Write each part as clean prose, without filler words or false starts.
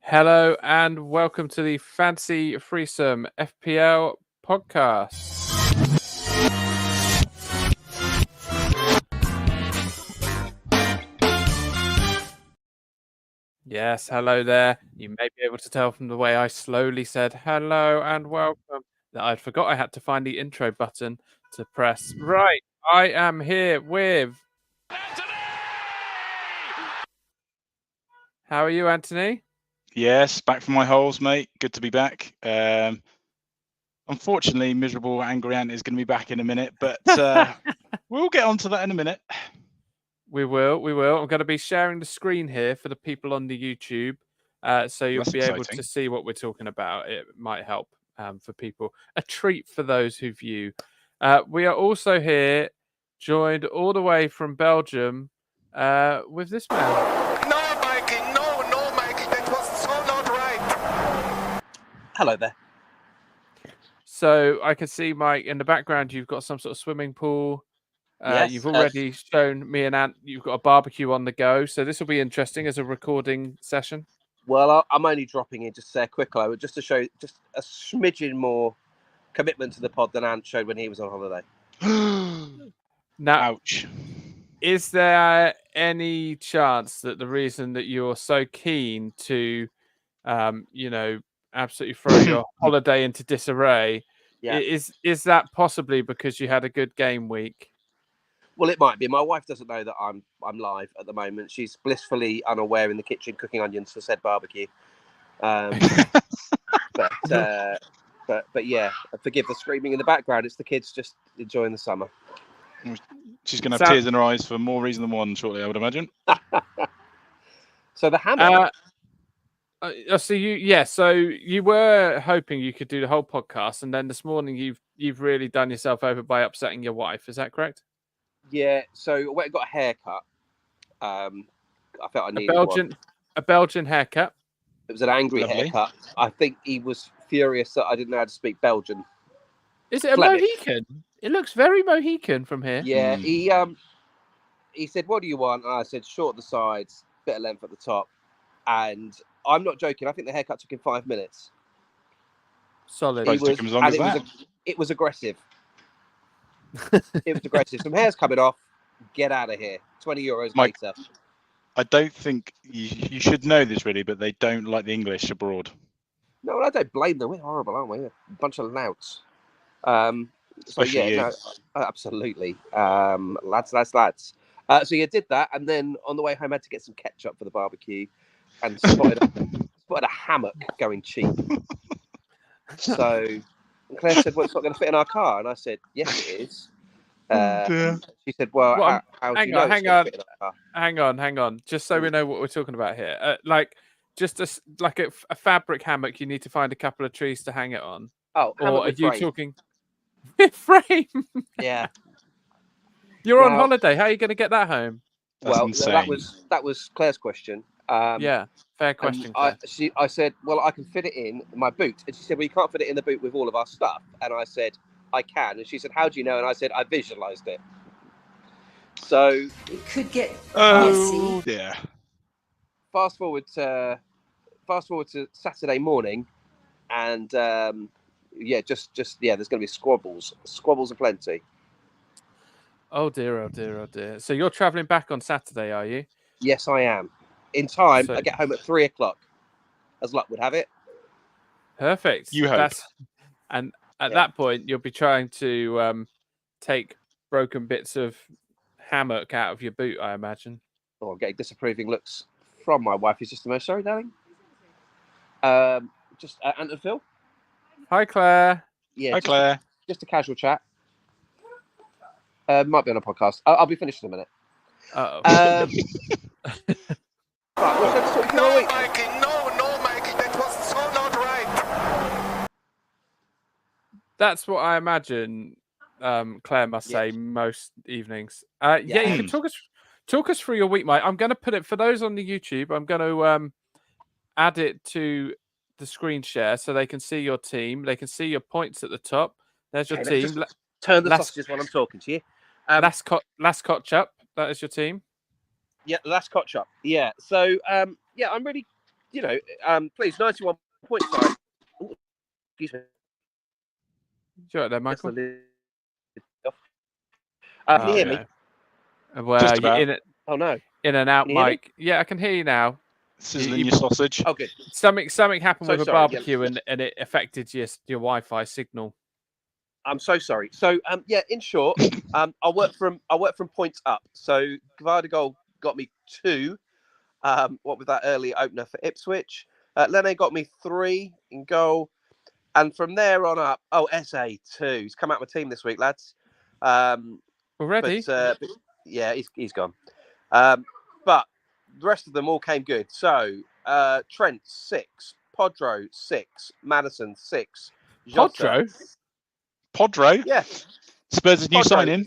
Hello and welcome to the Fancy Threesome FPL podcast. Yes, hello there. You may be able to tell from the way I slowly said hello and welcome that I forgot I had to find the intro button to press. Right, I am here with Anthony! How are you, Anthony? Yes, back from my holes, mate. Good to be back. Unfortunately, miserable Angry Ant is going to be back in a minute, but we'll get onto that in a minute. We will. I'm going to be sharing the screen here for the people on the YouTube, so you'll be able to see what we're talking about. It might help for people. A treat for those who view. We are also here, joined all the way from Belgium, with this man. No, Mikey, no, Mikey, that was so not right. Hello there. So I can see, Mike, in the background, you've got some sort of swimming pool. Yes, you've already shown me and Ant you've got a barbecue on the go, so this will be interesting as a recording session. Well, I'm only dropping in just to say a quick hello, just to show just a smidgen more commitment to the pod than Ant showed when he was on holiday. Now, ouch. Is there any chance that the reason that you're so keen to, absolutely throw your holiday into disarray, is that possibly because you had a good game week? Well, it might be. My wife doesn't know that I'm live at the moment. She's blissfully unaware in the kitchen cooking onions for said barbecue. But yeah, forgive the screaming in the background. It's the kids just enjoying the summer. She's going to have tears in her eyes for more reason than one shortly, I would imagine. So the hammer. So you were hoping you could do the whole podcast, and then this morning you've really done yourself over by upsetting your wife. Is that correct? Yeah. So I went and got a haircut. I felt I needed one. A Belgian haircut. It was an angry haircut. I think he was furious that I didn't know how to speak Belgian. Is it a Mohican? It looks very Mohican from here. Yeah, he said, "What do you want?" And I said, "Short at the sides, bit of length at the top." And I'm not joking. I think the haircut took him 5 minutes. Solid. It was aggressive. It was aggressive. Some hair's coming off. Get out of here. €20 later. I don't think you should know this really, but they don't like the English abroad. No, I don't blame them. We're horrible, aren't we? A bunch of louts. Absolutely. Lads. So you did that, and then on the way home, I had to get some ketchup for the barbecue, and spotted a hammock going cheap. So Claire said, "Well, it's not going to fit in our car," and I said, "Yes, it is." She said, "Well, how do you know it's going to fit in our car?" Hang on. Just so we know what we're talking about here. Just a fabric hammock, you need to find a couple of trees to hang it on. Oh, or are you talking with frame? Yeah. You're on holiday. How are you going to get that home? Well, that was Claire's question. Yeah, fair question. I said, "Well, I can fit it in my boot," and she said, "Well, you can't fit it in the boot with all of our stuff." And I said, "I can." And she said, "How do you know?" And I said, "I visualized it." So it could get messy. Yeah. Fast forward to Saturday morning, and there's going to be squabbles aplenty. Oh dear. So you're travelling back on Saturday, are you? Yes, I am. In time, I get home at 3:00, as luck would have it. Perfect. You hope. And at that point, you'll be trying to take broken bits of hammock out of your boot, I imagine. Oh, I'm getting disapproving looks from my wife. Who's just the most. Sorry, darling. Just Ant and Phil. Hi, Claire. Yeah. Hi, Claire. Just a casual chat. Might be on a podcast. I'll be finished in a minute. Right, what's that talking No, week? Mikey, no, Mikey, that was so not right. That's what I imagine Claire must say most evenings. You can talk us through your week, Mike. I'm going to put it for those on the YouTube. I'm going to add it to the screen share so they can see your team. They can see your points at the top. There's your team. Turn the sausages while I'm talking to you. Last Kotchup. That is your team. Yeah, Last Kotchup. Yeah. So I'm really please, 91 points. Excuse me. You right there, Michael? Can you hear me? Well, Just about. Oh no. In and out, Can you hear me? Mike. Yeah, I can hear you now. Sizzling your sausage. Oh, good. Something happened So with a sorry, yeah. barbecue and it affected your Wi-Fi signal. I'm so sorry. So, in short, I work from points up. So, Gvardigal got me 2. What was that early opener for Ipswich? Lene got me 3 in goal, and from there on up, SA 2. He's come out of my team this week, lads. Already? But yeah, he's gone. But the rest of them all came good. So, Trent 6, Podro 6, Madison 6, Jota. Podro? Yeah. Spurs' new Podro. signing.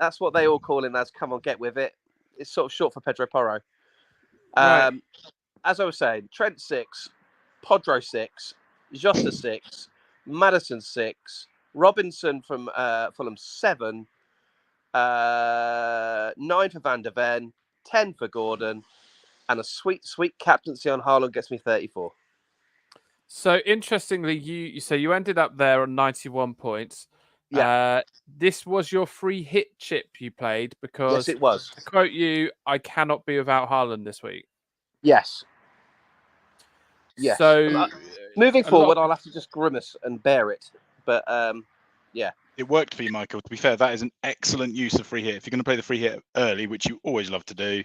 That's what they all call him, lads. Come on, get with it. It's sort of short for Pedro Porro. Right. As I was saying, Trent 6, Podro 6, Jota 6, Madison 6, Robinson from Fulham 7, 9 for Van der Ven, 10 for Gordon, and a sweet captaincy on Haaland gets me 34. So interestingly, you ended up there on 91 points. Yeah. This was your free hit chip you played because, Yes, it was. to quote you, I cannot be without Haaland this week. Yes. Yes. So moving forward, I'll have to just grimace and bear it. But yeah. It worked for you, Michael. To be fair, that is an excellent use of free hit. If you're going to play the free hit early, which you always love to do,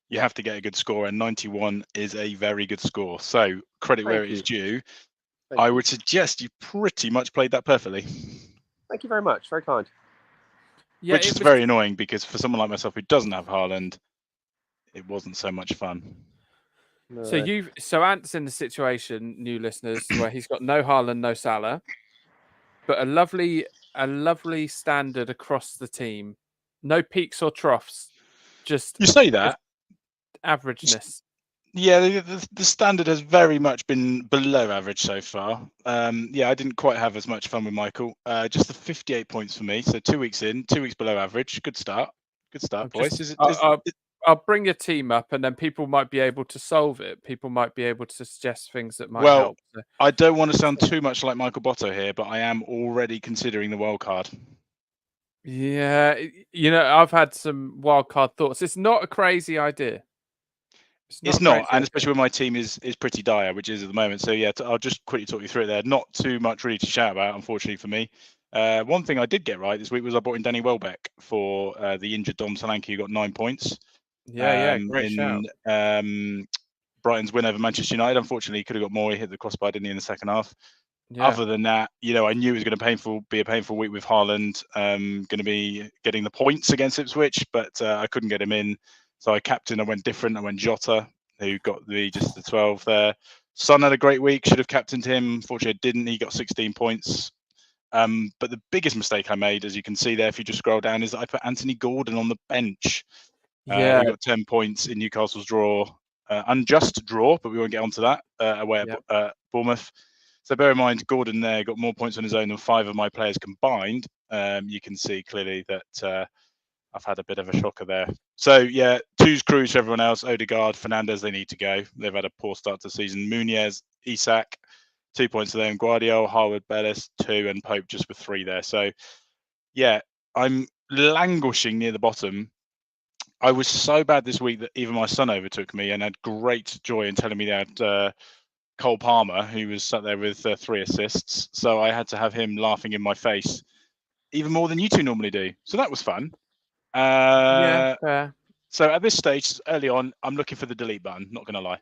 you have to get a good score, and 91 is a very good score. So credit where it is due. I would suggest you pretty much played that perfectly. Thank you very much. Very kind. Yeah, which is very annoying because for someone like myself who doesn't have Haaland, it wasn't so much fun. No. So Ant's in the situation, new listeners, where he's got no Haaland, no Salah, but a lovely standard across the team. No peaks or troughs. Just you say that averageness. Yeah, the standard has very much been below average so far. Yeah, I didn't quite have as much fun with Michael. Just the 58 points for me. So 2 weeks in, 2 weeks below average. Good start. Good start, boys. I'll bring your team up, and then people might be able to solve it. People might be able to suggest things that might help. So. I don't want to sound too much like Michael Botto here, but I am already considering the wild card. Yeah, I've had some wild card thoughts. It's not a crazy idea. It's not, and especially when my team is pretty dire, which is at the moment. So yeah, I'll just quickly talk you through it there. Not too much really to shout about, unfortunately for me. One thing I did get right this week was I brought in Danny Welbeck for the injured Dom Solanke, who got 9 points. Yeah, great shout. Brighton's win over Manchester United. Unfortunately, he could have got more. He hit the crossbar, didn't he, in the second half? Yeah. Other than that, I knew it was going to be a painful week with Haaland. Going to be getting the points against Ipswich, but I couldn't get him in. So I went different. I went Jota, who got just the 12 there. Son had a great week. Should have captained him. Unfortunately, I didn't. He got 16 points. But the biggest mistake I made, as you can see there, if you just scroll down, is that I put Anthony Gordon on the bench. He got 10 points in Newcastle's draw. Unjust draw, but we won't get onto that away at Bournemouth. So bear in mind, Gordon there got more points on his own than 5 of my players combined. You can see clearly that I've had a bit of a shocker there. So yeah, 2's cruise for everyone else. Odegaard, Fernandes, they need to go. They've had a poor start to the season. Muniz, Isak, 2 points to them. Guardiola, Harwood, Bellis, 2, and Pope just with 3 there. So yeah, I'm languishing near the bottom. I was so bad this week that even my son overtook me and had great joy in telling me that Cole Palmer, who was sat there with 3 assists. So I had to have him laughing in my face even more than you two normally do. So that was fun. Fair. So at this stage, early on, I'm looking for the delete button, not going to lie.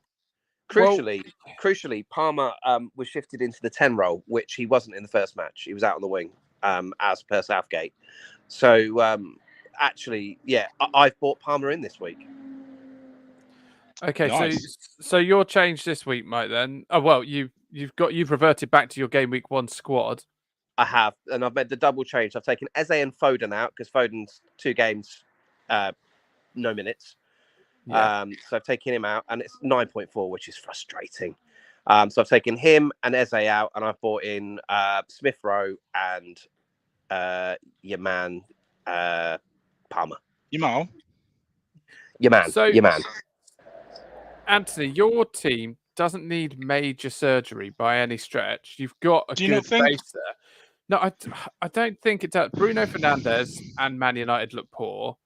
Crucially, Palmer was shifted into the 10 role, which he wasn't in the first match. He was out on the wing, as per Southgate. So actually, yeah, I've bought Palmer in this week. Okay, nice. so your change this week, Mike. Then, you've reverted back to your game week 1 squad. I have, and I've made the double change. I've taken Eze and Foden out because Foden's 2 games, no minutes. Yeah. So I've taken him out, and it's 9.4, which is frustrating. So I've taken him and Eze out, and I've bought in Smith Rowe and your man Palmer. Your man. Your man. Anthony, your team doesn't need major surgery by any stretch. You've got a good base there. No, I don't think it does. Bruno Fernandes and Man United look poor.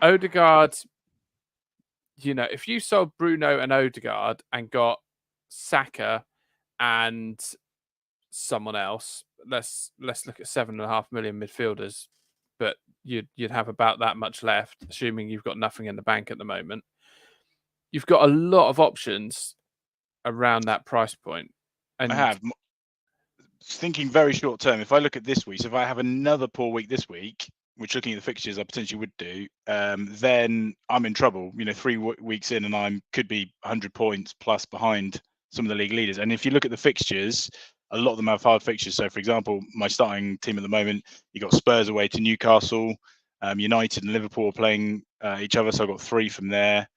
Odegaard, if you sold Bruno and Odegaard and got Saka and someone else, let's look at 7.5 million midfielders, but you'd have about that much left, assuming you've got nothing in the bank at the moment. You've got a lot of options around that price point. And I have. Thinking very short term, if I look at this week, so if I have another poor week this week, which looking at the fixtures I potentially would do, then I'm in trouble. 3 weeks in and I could be 100 points plus behind some of the league leaders. And if you look at the fixtures, a lot of them have hard fixtures. So, for example, my starting team at the moment, you got Spurs away to Newcastle, United and Liverpool playing each other. So I've got 3 from there.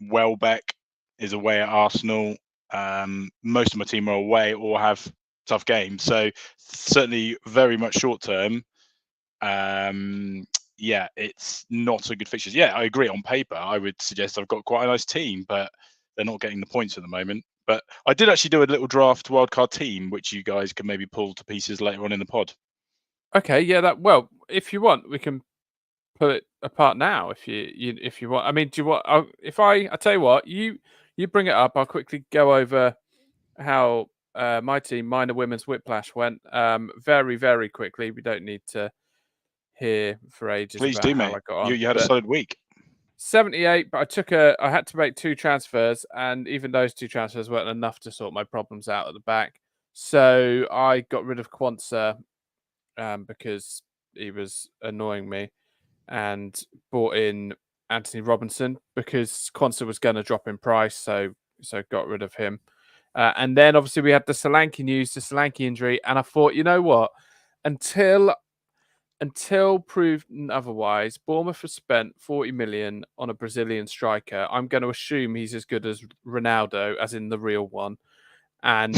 Welbeck is away at Arsenal. Most of my team are away or have tough games. So certainly very much short term. It's not a good fixtures. Yeah, I agree. On paper, I would suggest I've got quite a nice team, but they're not getting the points at the moment. But I did actually do a little draft wildcard team, which you guys can maybe pull to pieces later on in the pod. Okay, yeah, if you want, we can pull it apart now. If you want, I mean, do you want? I tell you what, you bring it up. I'll quickly go over how my team, minor women's whiplash, went very, very quickly. We don't need to hear for ages. Please about do, how mate. I got on. You had a solid week. 78, but I had to make 2 transfers, and even those 2 transfers weren't enough to sort my problems out at the back. So I got rid of Quansah because he was annoying me, and bought in Anthony Robinson because Quansah was going to drop in price. So got rid of him. And then obviously we had the Solanke news, the Solanke injury, and I thought, you know what? Until proven otherwise, Bournemouth has spent 40 million on a Brazilian striker. I'm going to assume he's as good as Ronaldo, as in the real one, and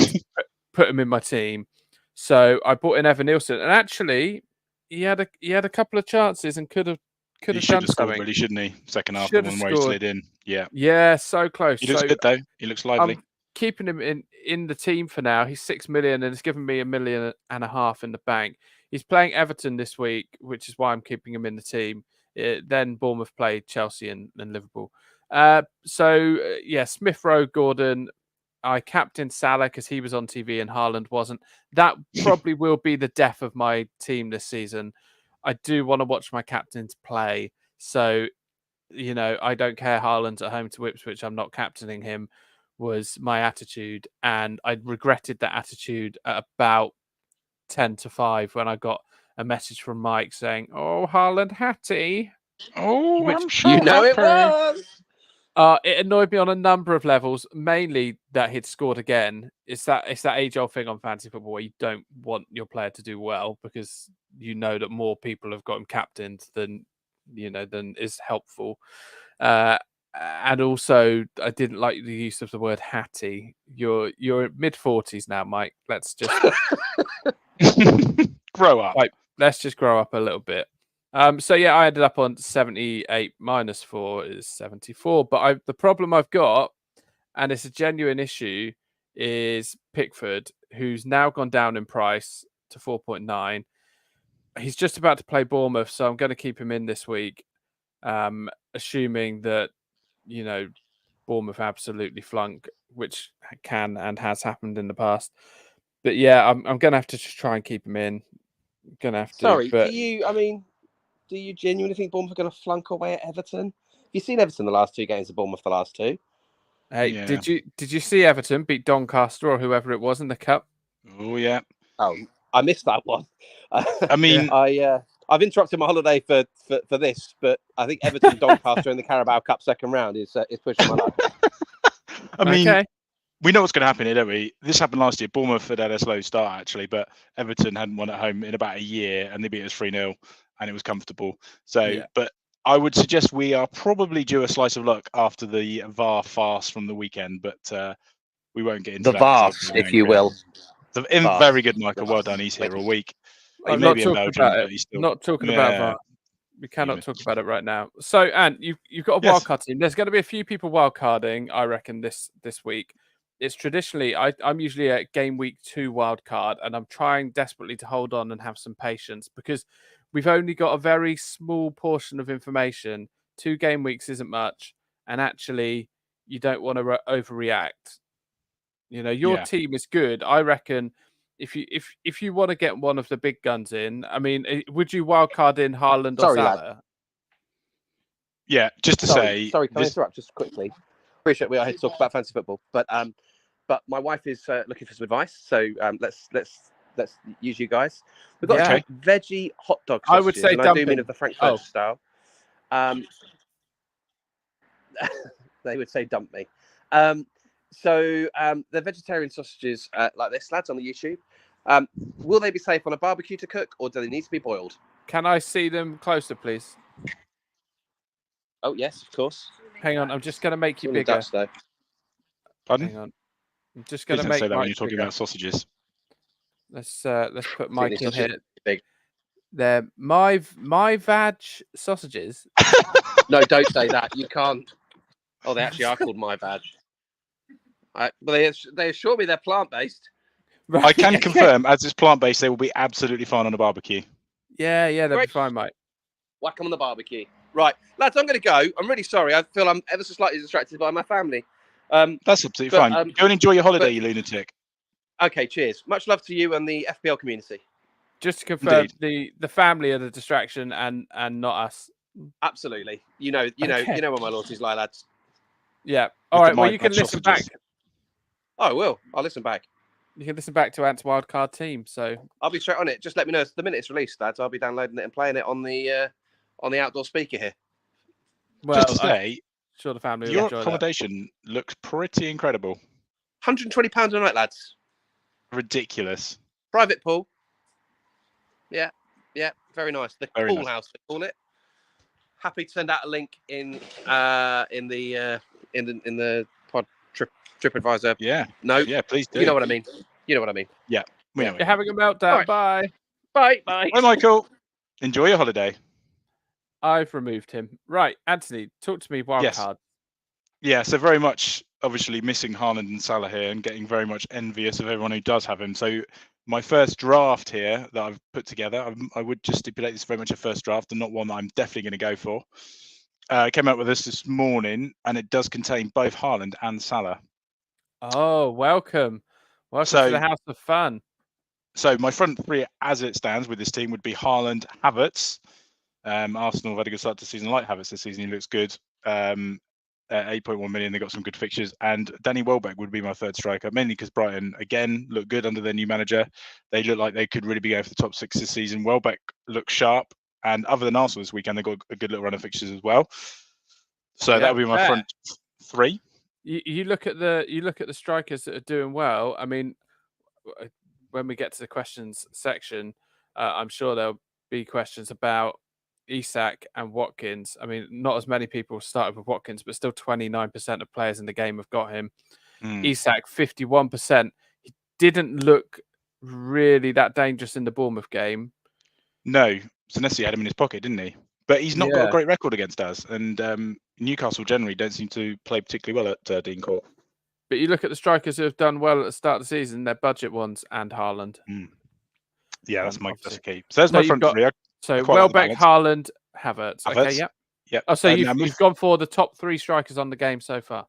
put him in my team. So I bought in Evan Nielsen, and actually, he had a couple of chances and could have done something. Really, shouldn't he? Second half, the one where he slid in. Yeah, so close. He looks good though. He looks lively. I'm keeping him in the team for now. He's 6 million, and it's given me $1.5 million in the bank. He's playing Everton this week, which is why I'm keeping him in the team. Then Bournemouth played Chelsea and Liverpool. Smith Rowe, Gordon. I captained Salah because he was on TV and Haaland wasn't. That probably will be the death of my team this season. I do want to watch my captains play. So, I don't care. Haaland's at home to Ipswich. I'm not captaining him, was my attitude. And I regretted that attitude at about 10-5 when I got a message from Mike saying, "Oh, Haaland Hattie." Oh, which I'm sure it was. It annoyed me on a number of levels. Mainly that he'd scored again. It's that age-old thing on fantasy football where you don't want your player to do well because you know that more people have got him captained than is helpful. And also, I didn't like the use of the word Hattie. You're mid-40s now, Mike. Let's just grow up. Right, let's just grow up a little bit. I ended up on 78 minus 4 is 74. But the problem I've got, and it's a genuine issue, is Pickford, who's now gone down in price to 4.9. He's just about to play Bournemouth, so I'm going to keep him in this week, assuming that Bournemouth absolutely flunk, which can and has happened in the past. But yeah, I'm going to have to just try and keep him in. I'm going to have to. Sorry, do you genuinely think Bournemouth are going to flunk away at Everton? Have you seen Everton the last 2 games of Bournemouth the last 2? Hey, yeah. Did you see Everton beat Doncaster or whoever it was in the cup? Oh yeah. Oh, I missed that one. I mean, I've interrupted my holiday for this, but I think Everton Doncaster in the Carabao Cup second round is pushing my luck. I mean, we know what's going to happen here, don't we? This happened last year. Bournemouth had a slow start actually, but Everton hadn't won at home in about a year, and they beat us 3-0, and it was comfortable. So, yeah. But I would suggest we are probably due a slice of luck after the VAR farce from the weekend, but we won't get into the farce, if you will. Very good, Michael. Well done. He's here all week. I'm not talking about it. Not talking about VAR. We cannot talk about it right now. So, Ant, you've got a wildcard team. There's going to be a few people wildcarding, I reckon, this week. It's traditionally, I'm usually at game week 2 wildcard, and I'm trying desperately to hold on and have some patience because we've only got a very small portion of information. 2 game weeks isn't much, and actually, you don't want to overreact. You know, your team is good. I reckon if you want to get one of the big guns in, I mean, would you wildcard in Haaland or Salah? Lad. Yeah, just to say. Sorry, can I interrupt just quickly? Appreciate we are here to talk about fantasy football, but my wife is looking for some advice, so let's use you guys. We've got veggie hot dog sausages, I would say and I do mean of the Frankfurt style. They would say dump me. So they're vegetarian sausages like this, lads, on the YouTube. Will they be safe on a barbecue to cook, or do they need to be boiled? Can I see them closer, please? Oh, yes, of course. Hang on, I'm just going to make you bigger. Dutch, though. Pardon? Hang on. I'm just going to make say that Mike when you're talking bigger. about sausages. Let's put Mike in here. Big. They're my vag sausages. No, don't say that. You can't. Oh, they actually are called my vag. But they assure me they're plant-based. Right. I can confirm, as it's plant-based, they will be absolutely fine on a barbecue. Yeah, they'll be fine, mate. Whack them on the barbecue. Right, lads, I'm going to go. I'm really sorry. I feel I'm ever so slightly distracted by my family. That's absolutely fine. Go and enjoy your holiday, you lunatic. Okay, cheers. Much love to you and the FPL community. Just to confirm, the family are the distraction and not us. Absolutely. You know what my loyalty's like, lads. Yeah. All right. Well, you can listen back. Oh, I will. I'll listen back. You can listen back to Ant's wildcard team. So I'll be straight on it. Just let me know the minute it's released, lads. I'll be downloading it and playing it on the outdoor speaker here. Well, just to say, sure the family will your enjoy accommodation looks pretty incredible. £120 a night, lads. Ridiculous. Private pool. Yeah, very nice. The very pool nice. house, they call it. Happy to send out a link in the pod TripAdvisor. Yeah. No. Yeah, please do. You know what I mean. Yeah. We know You're having a meltdown. Right. Bye. Bye. Bye, Michael. Enjoy your holiday. I've removed him. Right, Anthony, talk to me wildcard. Yeah, so very much obviously missing Haaland and Salah here and getting very much envious of everyone who does have him. So my first draft here that I've put together, I would just stipulate this is very much a first draft and not one that I'm definitely going to go for. I came out with this morning, and it does contain both Haaland and Salah. Oh, welcome to the house of fun. So my front three, as it stands with this team, would be Haaland, Havertz. Arsenal have had a good start to the season, like Havertz this season. He looks good. At 8.1 million, they got some good fixtures. And Danny Welbeck would be my third striker, mainly because Brighton, again, look good under their new manager. They look like they could really be going for the top 6 this season. Welbeck looks sharp. And other than Arsenal this weekend, they've got a good little run of fixtures as well. So that would be my front three. You look at the strikers that are doing well. I mean, when we get to the questions section, I'm sure there'll be questions about Isak and Watkins. I mean, not as many people started with Watkins, but still 29% of players in the game have got him. Isak, 51%. He didn't look really that dangerous in the Bournemouth game. No, Senesi had him in his pocket, didn't he? But he's not got a great record against us. And Newcastle generally don't seem to play particularly well at Dean Court. But you look at the strikers who have done well at the start of the season, they're budget ones, and Haaland. Yeah, that's the key. So that's my front three. So Welbeck, Haaland, Havertz. Okay, yep. Oh, so you've gone for the top 3 strikers on the game so far.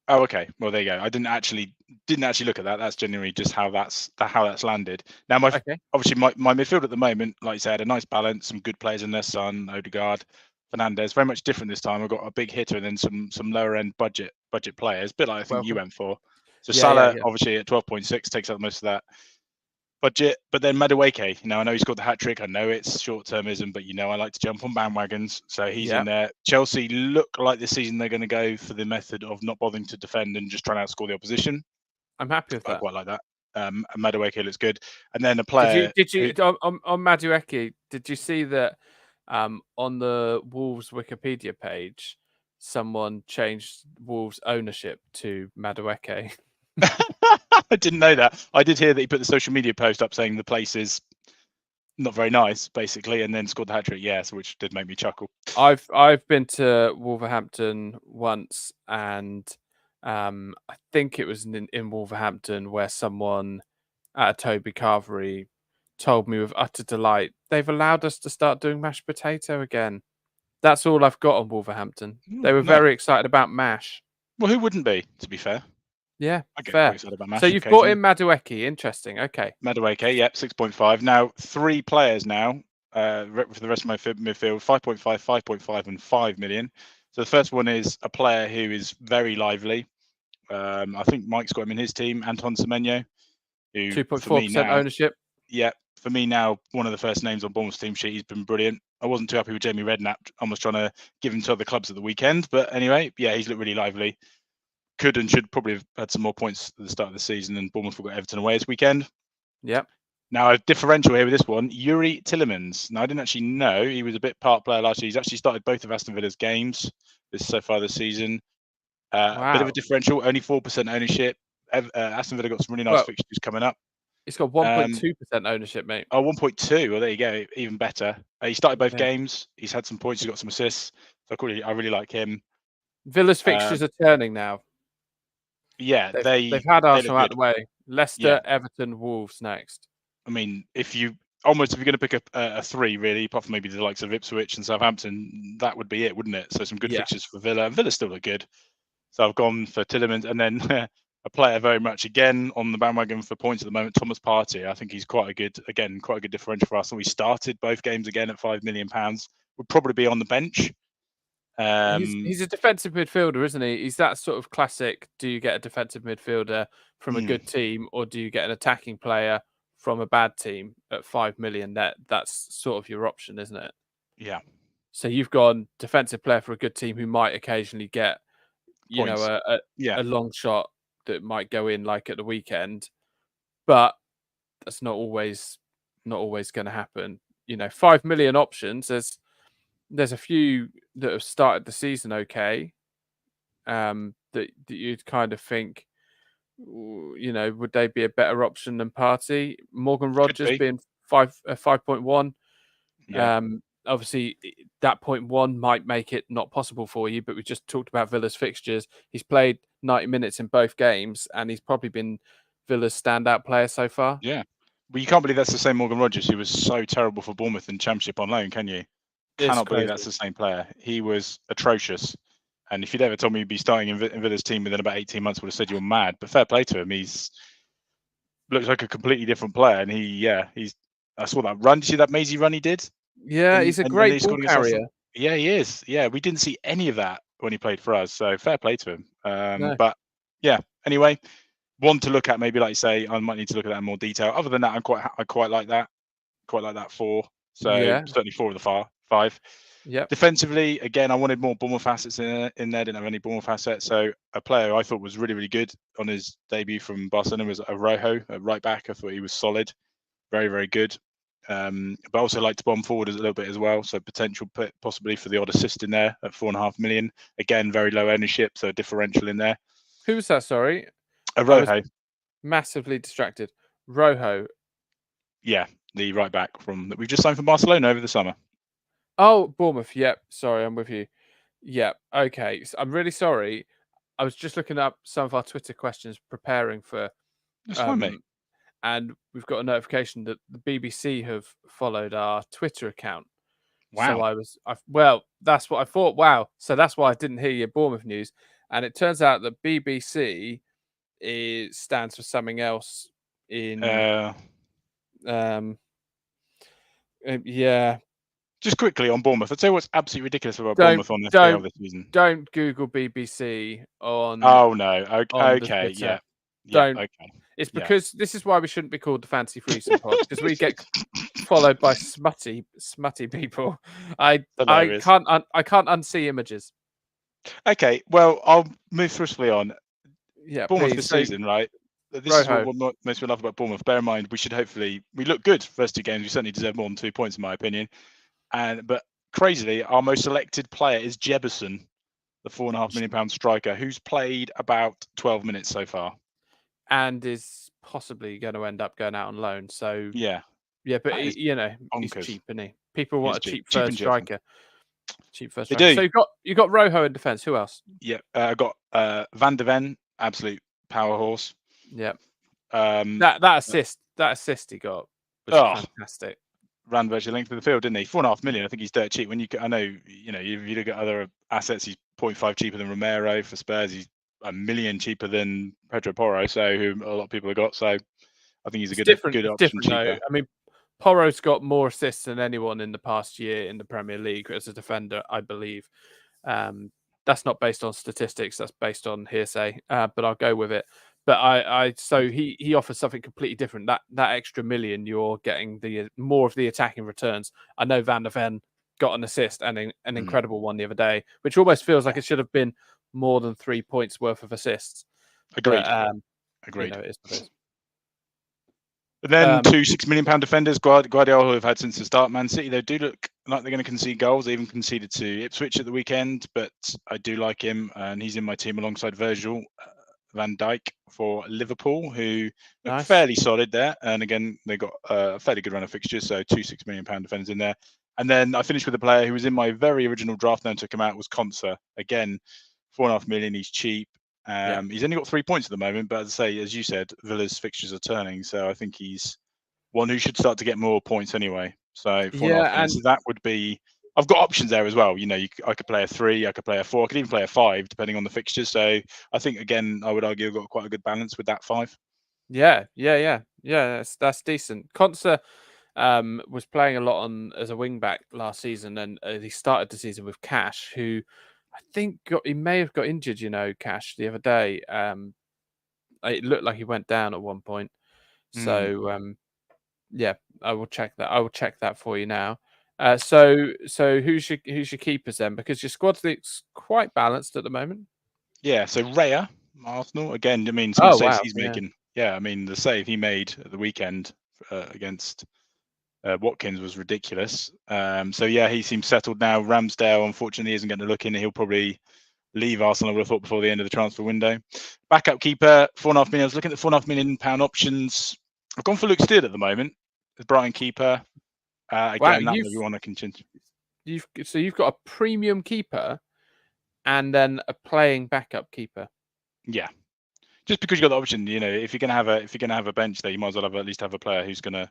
Oh, okay. Well, there you go. I didn't actually look at that. That's genuinely just how that's landed. Now, obviously my midfield at the moment, like you said, a nice balance, some good players in there. Son, Odegaard, Fernandes. Very much different this time. I've got a big hitter and then some lower end budget players. A bit like I think you went for. So Salah, obviously at 12.6, takes up most of that budget. But then Madueke, I know he scored the hat trick. I know it's short termism, but I like to jump on bandwagons. So he's in there. Chelsea look like this season they're going to go for the method of not bothering to defend and just trying to outscore the opposition. I'm happy with that. I quite like that. Madueke looks good. And then a player. Did you on Madueke? Did you see that on the Wolves Wikipedia page, someone changed Wolves ownership to Madueke? I didn't know that. I did hear that he put the social media post up saying the place is not very nice, basically, and then scored the hat trick. Yes, which did make me chuckle. I've been to Wolverhampton once, and I think it was in Wolverhampton where someone at a Toby Carvery told me with utter delight, they've allowed us to start doing mashed potato again. That's all I've got on Wolverhampton. They were No. very excited about mash. Well, who wouldn't be, to be fair? Yeah, I get fair. quite excited about mash So you've brought occasionally. in Madueke. Interesting. Okay. Madueke, yep, 6.5. Now, 3 players now for the rest of my midfield, 5.5, 5.5, and 5 million. So the first one is a player who is very lively. I think Mike's got him in his team, Anton Semenyo, who 2.4% ownership. Yeah, for me now, one of the first names on Bournemouth's team sheet. He's been brilliant. I wasn't too happy with Jamie Redknapp. I was trying to give him to other clubs at the weekend, but anyway, yeah, he's looked really lively. Could and should probably have had some more points at the start of the season, and Bournemouth got Everton away this weekend. Yep. Now, a differential here with this one, Yuri Tillemans. Now, I didn't actually know he was a part player last year. He's actually started both of Aston Villa's games so far this season. Wow. A bit of a differential, only 4% ownership. Aston Villa got some really nice fixtures coming up. It's got 1.2% ownership, mate. Oh, 1.2. Well, there you go. Even better. He started both games. He's had some points. He's got some assists. So I really like him. Villa's fixtures are turning now. Yeah, they've had Arsenal out of the way. Leicester, Everton, Wolves next. I mean, if you're going to pick a 3, really, apart from maybe the likes of Ipswich and Southampton, that would be it, wouldn't it? So some good fixtures for Villa. And Villa still look good. So I've gone for Tillemans, and then a player very much again on the bandwagon for points at the moment, Thomas Partey. I think he's quite a good differential for us. And we started both games again at £5 million. Would probably be on the bench. He's a defensive midfielder, isn't he? He's that sort of classic. Do you get a defensive midfielder from a good team, or do you get an attacking player from a bad team at 5 million? That's sort of your option, isn't it? Yeah. So you've got a defensive player for a good team who might occasionally get, a long shot that might go in like at the weekend, but that's not always going to happen. 5 million options. There's a few that have started the season okay. That you'd kind of think, would they be a better option than Partey? Morgan Rogers being 5.1. Yeah. Obviously, that 0.1 might make it not possible for you, but we just talked about Villa's fixtures. He's played 90 minutes in both games, and he's probably been Villa's standout player so far. Yeah. Well, you can't believe that's the same Morgan Rogers who was so terrible for Bournemouth in Championship on loan, can you? Cannot believe that's the same player. He was atrocious. And if you'd ever told me he'd be starting in Villa's team within about 18 months, I would have said you're mad. But fair play to him. He's looks like a completely different player. And I saw that run. Did you see that mazy run he did? Yeah, he's a great ball carrier. Yeah, he is. Yeah, we didn't see any of that when he played for us. So fair play to him. No. But yeah, anyway, one to look at, maybe like you say, I might need to look at that in more detail. Other than that, I quite like that. Quite like that 4. So certainly 4 of the 5. Yeah. Defensively, again, I wanted more Bournemouth assets in there. Didn't have any Bournemouth assets. So a player I thought was really, really good on his debut from Barcelona was Rojo, a right back. I thought he was solid, very, very good. But also like to bomb forward a little bit as well. So potential possibly for the odd assist in there at 4.5 million. Again, very low ownership, so a differential in there. Who was that? Sorry, Rojo. Massively distracted. Rojo. Yeah, the right back that we've just signed from Barcelona over the summer. Oh, Bournemouth. Yep. Sorry, I'm with you. Yep. Okay. So I'm really sorry. I was just looking up some of our Twitter questions, preparing for. That's fine, mate. And we've got a notification that the BBC have followed our Twitter account. Wow. So well, that's what I thought. Wow. So that's why I didn't hear your Bournemouth news. And it turns out that BBC stands for something else in. Yeah. Just quickly on Bournemouth, I'd say what's absolutely ridiculous about Bournemouth on FPL this season. Don't Google BBC on. Oh no. Okay. Yeah. Don't. Okay. It's because this is why we shouldn't be called the Fancy Freezing Pod, because we get followed by smutty people. I can't unsee images. Okay, well, I'll move swiftly on. Yeah, Bournemouth this season, right? This is what most people love about Bournemouth. Bear in mind, we look good first 2 games. We certainly deserve more than 2 points, in my opinion. But crazily, our most selected player is Jebison, the £4.5 million striker, who's played about 12 minutes so far, and is possibly going to end up going out on loan. So yeah, Yeah, but he's bonkers. cheap, isn't he? People want a cheap Cheap third and cheerful. striker. Cheap first They striker. do. So you've got Rojo in defence. Who else? Yeah, I got Van de Ven, absolute power horse. Yeah. Um, that assist he got was fantastic. Ran virtually the length of the field, didn't he? 4.5 million. I think he's dirt cheap. I know, if you look at other assets, he's 0.5 cheaper than Romero for Spurs. He's $1 million cheaper than Pedro Porro, so who a lot of people have got. So I think he's a good option. Cheaper. I mean, Porro's got more assists than anyone in the past year in the Premier League as a defender, I believe. That's not based on statistics. That's based on hearsay. But I'll go with it. But so he offers something completely different. That extra $1 million, you're getting the more of the attacking returns. I know Van der Ven got an assist and an incredible one the other day, which almost feels like it should have been more than 3 points worth of assists. Agreed. But, Agreed. It is what it is. But then 2 £6 million defenders, Guardiola, who have had since the start. Man City, they do look like they're going to concede goals. They even conceded to Ipswich at the weekend, but I do like him, and he's in my team alongside Virgil van Dijk for Liverpool, who look fairly solid there. And again, they got a fairly good run of fixtures, so 2 £6 million defenders in there. And then I finished with a player who was in my very original draft, then took him out, was Konsa. Again, 4.5 million, he's cheap. He's only got 3 points at the moment, but as you said, Villa's fixtures are turning, so I think he's one who should start to get more points anyway. So 4.5 million. So that would be. I've got options there as well. I could play a 3, I could play a 4, I could even play a 5, depending on the fixtures. So I think again, I would argue I've got quite a good balance with that 5. Yeah. That's decent. Konsa was playing a lot as a wing back last season, and he started the season with Cash, who I think he may have got injured. Cash the other day. It looked like he went down at one point. So I will check that. I will check that for you now. So who's your keepers then? Because your squad looks quite balanced at the moment. Yeah. So Raya, Arsenal again. I mean, he's making. Yeah. I mean, the save he made at the weekend against Watkins was ridiculous. So yeah, he seems settled now. Ramsdale, unfortunately, isn't going to look in. He'll probably leave Arsenal, I would have thought, before the end of the transfer window. Backup keeper, 4.5 million. I was looking at the £4.5 million options. I've gone for Luke Steele at the moment. The Brighton keeper. Again, that everyone I can change. You've got a premium keeper and then a playing backup keeper. Yeah. Just because you've got the option, if you're gonna have a bench there, you might as well at least have a player who's gonna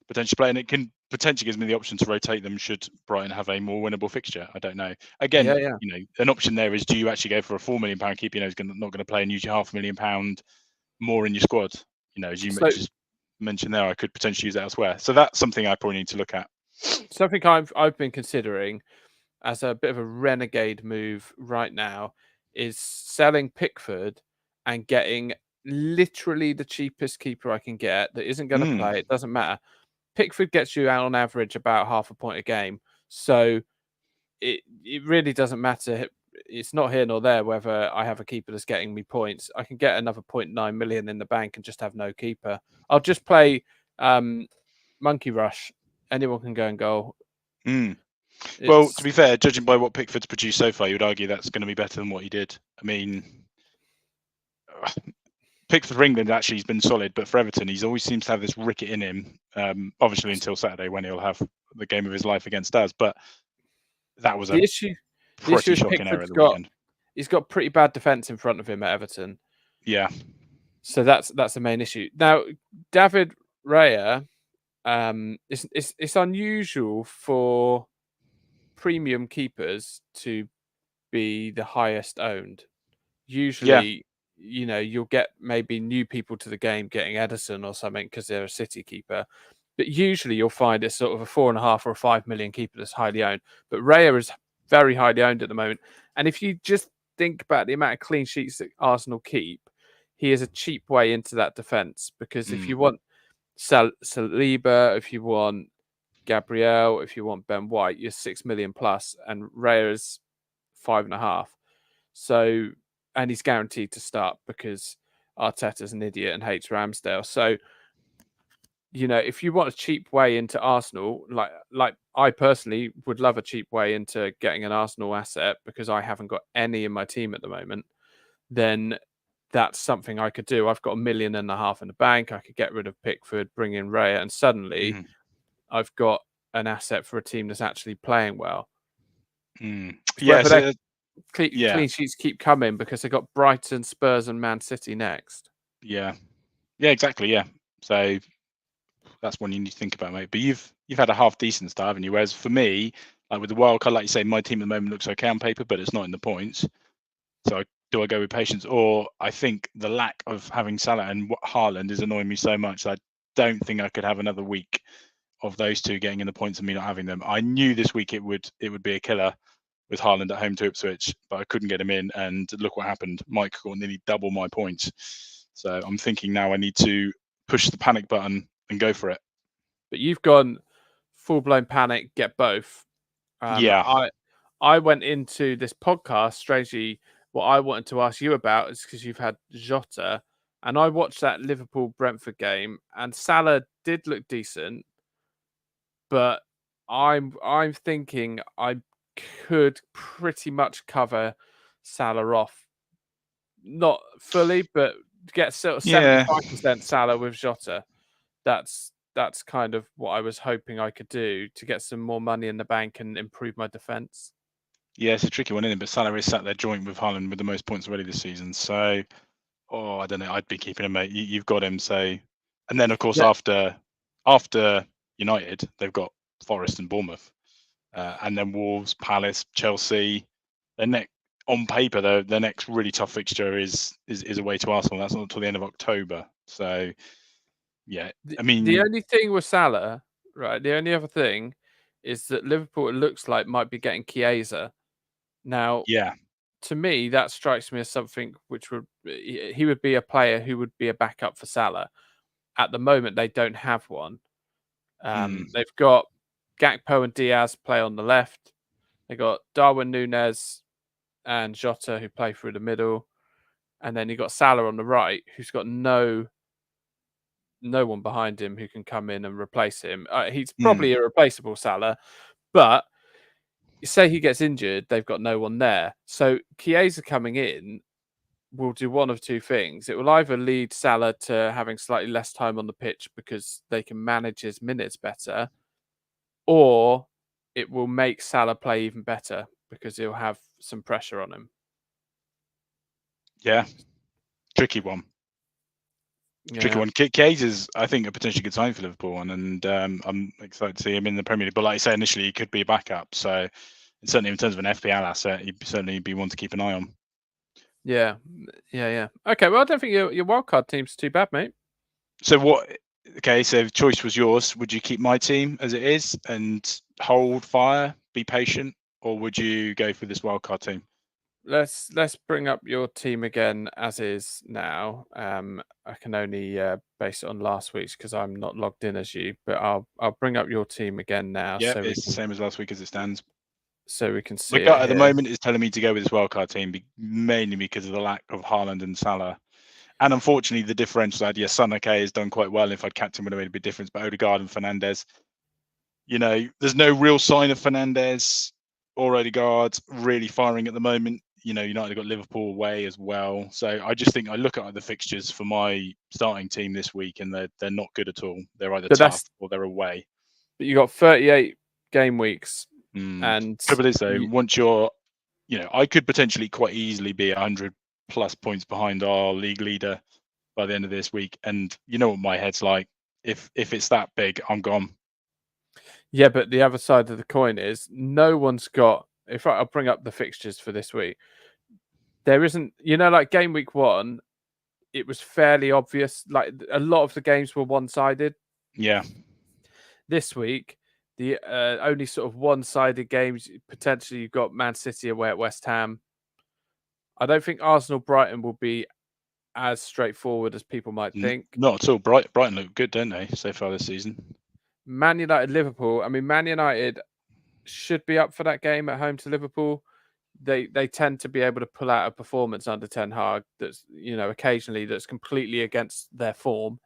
potentially play, and it can potentially gives me the option to rotate them should Brighton have a more winnable fixture. I don't know. Again, an option there is, do you actually go for a £4 million keeper? Who's not going to play and use your £500,000 more in your squad? As you just mentioned there, I could potentially use that elsewhere. So that's something I probably need to look at. Something I've been considering as a bit of a renegade move right now is selling Pickford and getting literally the cheapest keeper I can get that isn't going to play. It doesn't matter. Pickford gets you out on average about half a point a game. So it really doesn't matter. It's not here nor there whether I have a keeper that's getting me points. I can get another 0.9 million in the bank and just have no keeper. I'll just play Monkey Rush. Anyone can go and goal. Well, to be fair, judging by what Pickford's produced so far, you would argue that's going to be better than what he did. I mean, Pickford for England actually has been solid, but for Everton, he always seems to have this ricket in him. Obviously, until Saturday when he'll have the game of his life against us. But that was the issue. The issue is he's got pretty bad defence in front of him at Everton. Yeah. So that's the main issue. Now, David Raya, it's unusual for premium keepers to be the highest owned. Usually, you'll get maybe new people to the game getting Edison or something because they're a City keeper. But usually you'll find it's sort of a 4.5 or a 5 million keeper that's highly owned. But Raya is very highly owned at the moment. And if you just think about the amount of clean sheets that Arsenal keep, he is a cheap way into that defence. Because if you want Saliba, if you want Gabriel, if you want Ben White, you're 6 million plus, and Raya is 5.5. So, and he's guaranteed to start because Arteta's an idiot and hates Ramsdale. So, if you want a cheap way into Arsenal, like I personally would love a cheap way into getting an Arsenal asset because I haven't got any in my team at the moment, then that's something I could do. I've got 1.5 million in the bank. I could get rid of Pickford, bring in Raya, and suddenly I've got an asset for a team that's actually playing well. Yeah, so, clean sheets keep coming because they've got Brighton, Spurs, and Man City next. Yeah, exactly. Yeah, so that's one you need to think about, mate. But you've had a half decent start, haven't you? Whereas for me, like with the wild card, like you say, my team at the moment looks okay on paper, but it's not in the points. So do I go with patience, or I think the lack of having Salah and Haaland is annoying me so much that I don't think I could have another week of those two getting in the points and me not having them. I knew this week it would be a killer with Haaland at home to Ipswich, but I couldn't get him in, and look what happened. Mike got nearly double my points. So I'm thinking now I need to push the panic button and go for it. But you've gone full-blown panic, get both. I went into this podcast, strangely, what I wanted to ask you about is because you've had Jota, and I watched that Liverpool-Brentford game, and Salah did look decent, but I'm thinking I could pretty much cover Salah off. Not fully, but get sort of 75% Salah with Jota. That's kind of what I was hoping I could do to get some more money in the bank and improve my defence. Yeah, it's a tricky one, isn't it? But Salah is sat there joint with Haaland with the most points already this season. So, I don't know. I'd be keeping him, mate. You've got him. So, and then of course after United, they've got Forest and Bournemouth, and then Wolves, Palace, Chelsea. On paper, though, their next really tough fixture is away to Arsenal. That's not until the end of October. So, yeah, I mean, the only thing with Salah, right? The only other thing is that Liverpool, it looks like, might be getting Chiesa. Now, to me, that strikes me as something which he would be a player who would be a backup for Salah. At the moment, they don't have one. They've got Gakpo and Diaz play on the left. They got Darwin Núñez and Jota who play through the middle, and then you got Salah on the right, who's got no one behind him who can come in and replace him. He's probably a replaceable Salah, but say he gets injured, they've got no one there. So Chiesa coming in will do one of two things. It will either lead Salah to having slightly less time on the pitch because they can manage his minutes better, or it will make Salah play even better because he'll have some pressure on him. Yeah, tricky one. Tricky one. Chiesa's, I think, a potentially good sign for Liverpool, and I'm excited to see him in the Premier League. But like I say, initially he could be a backup, so certainly in terms of an FPL asset, he'd certainly be one to keep an eye on. Yeah. Okay, well, I don't think your wildcard team's too bad, mate. So what? Okay, so if choice was yours, would you keep my team as it is and hold fire, be patient, or would you go for this wildcard team? Let's bring up your team again as is now. I can only base it on last week's because I'm not logged in as you, but I'll bring up your team again now. Yeah, so it's the same as last week as it stands. So we can see. My gut at the moment is telling me to go with this wildcard team, mainly because of the lack of Haaland and Salah. And unfortunately, the differential side, Son has done quite well. If I'd kept him, would have made a big difference. But Odegaard and Fernandes, there's no real sign of Fernandes or Odegaard really firing at the moment. United have got Liverpool away as well. So I just think I look at the fixtures for my starting team this week, and they're not good at all. They're either tough or they're away. But you got 38 game weeks, and trouble is though, once you're, I could potentially quite easily be 100 plus points behind our league leader by the end of this week, and you know what my head's like. If it's that big, I'm gone. Yeah, but the other side of the coin is no one's got. If I'll bring up the fixtures for this week, there isn't. Like game week 1, it was fairly obvious. Like a lot of the games were one-sided. Yeah. This week, the only sort of one-sided games potentially you've got Man City away at West Ham. I don't think Arsenal Brighton will be as straightforward as people might think. Not at all. Brighton look good, don't they, so far this season? Man United Liverpool. I mean, Man United should be up for that game at home to Liverpool. They tend to be able to pull out a performance under Ten Hag that's occasionally that's completely against their form,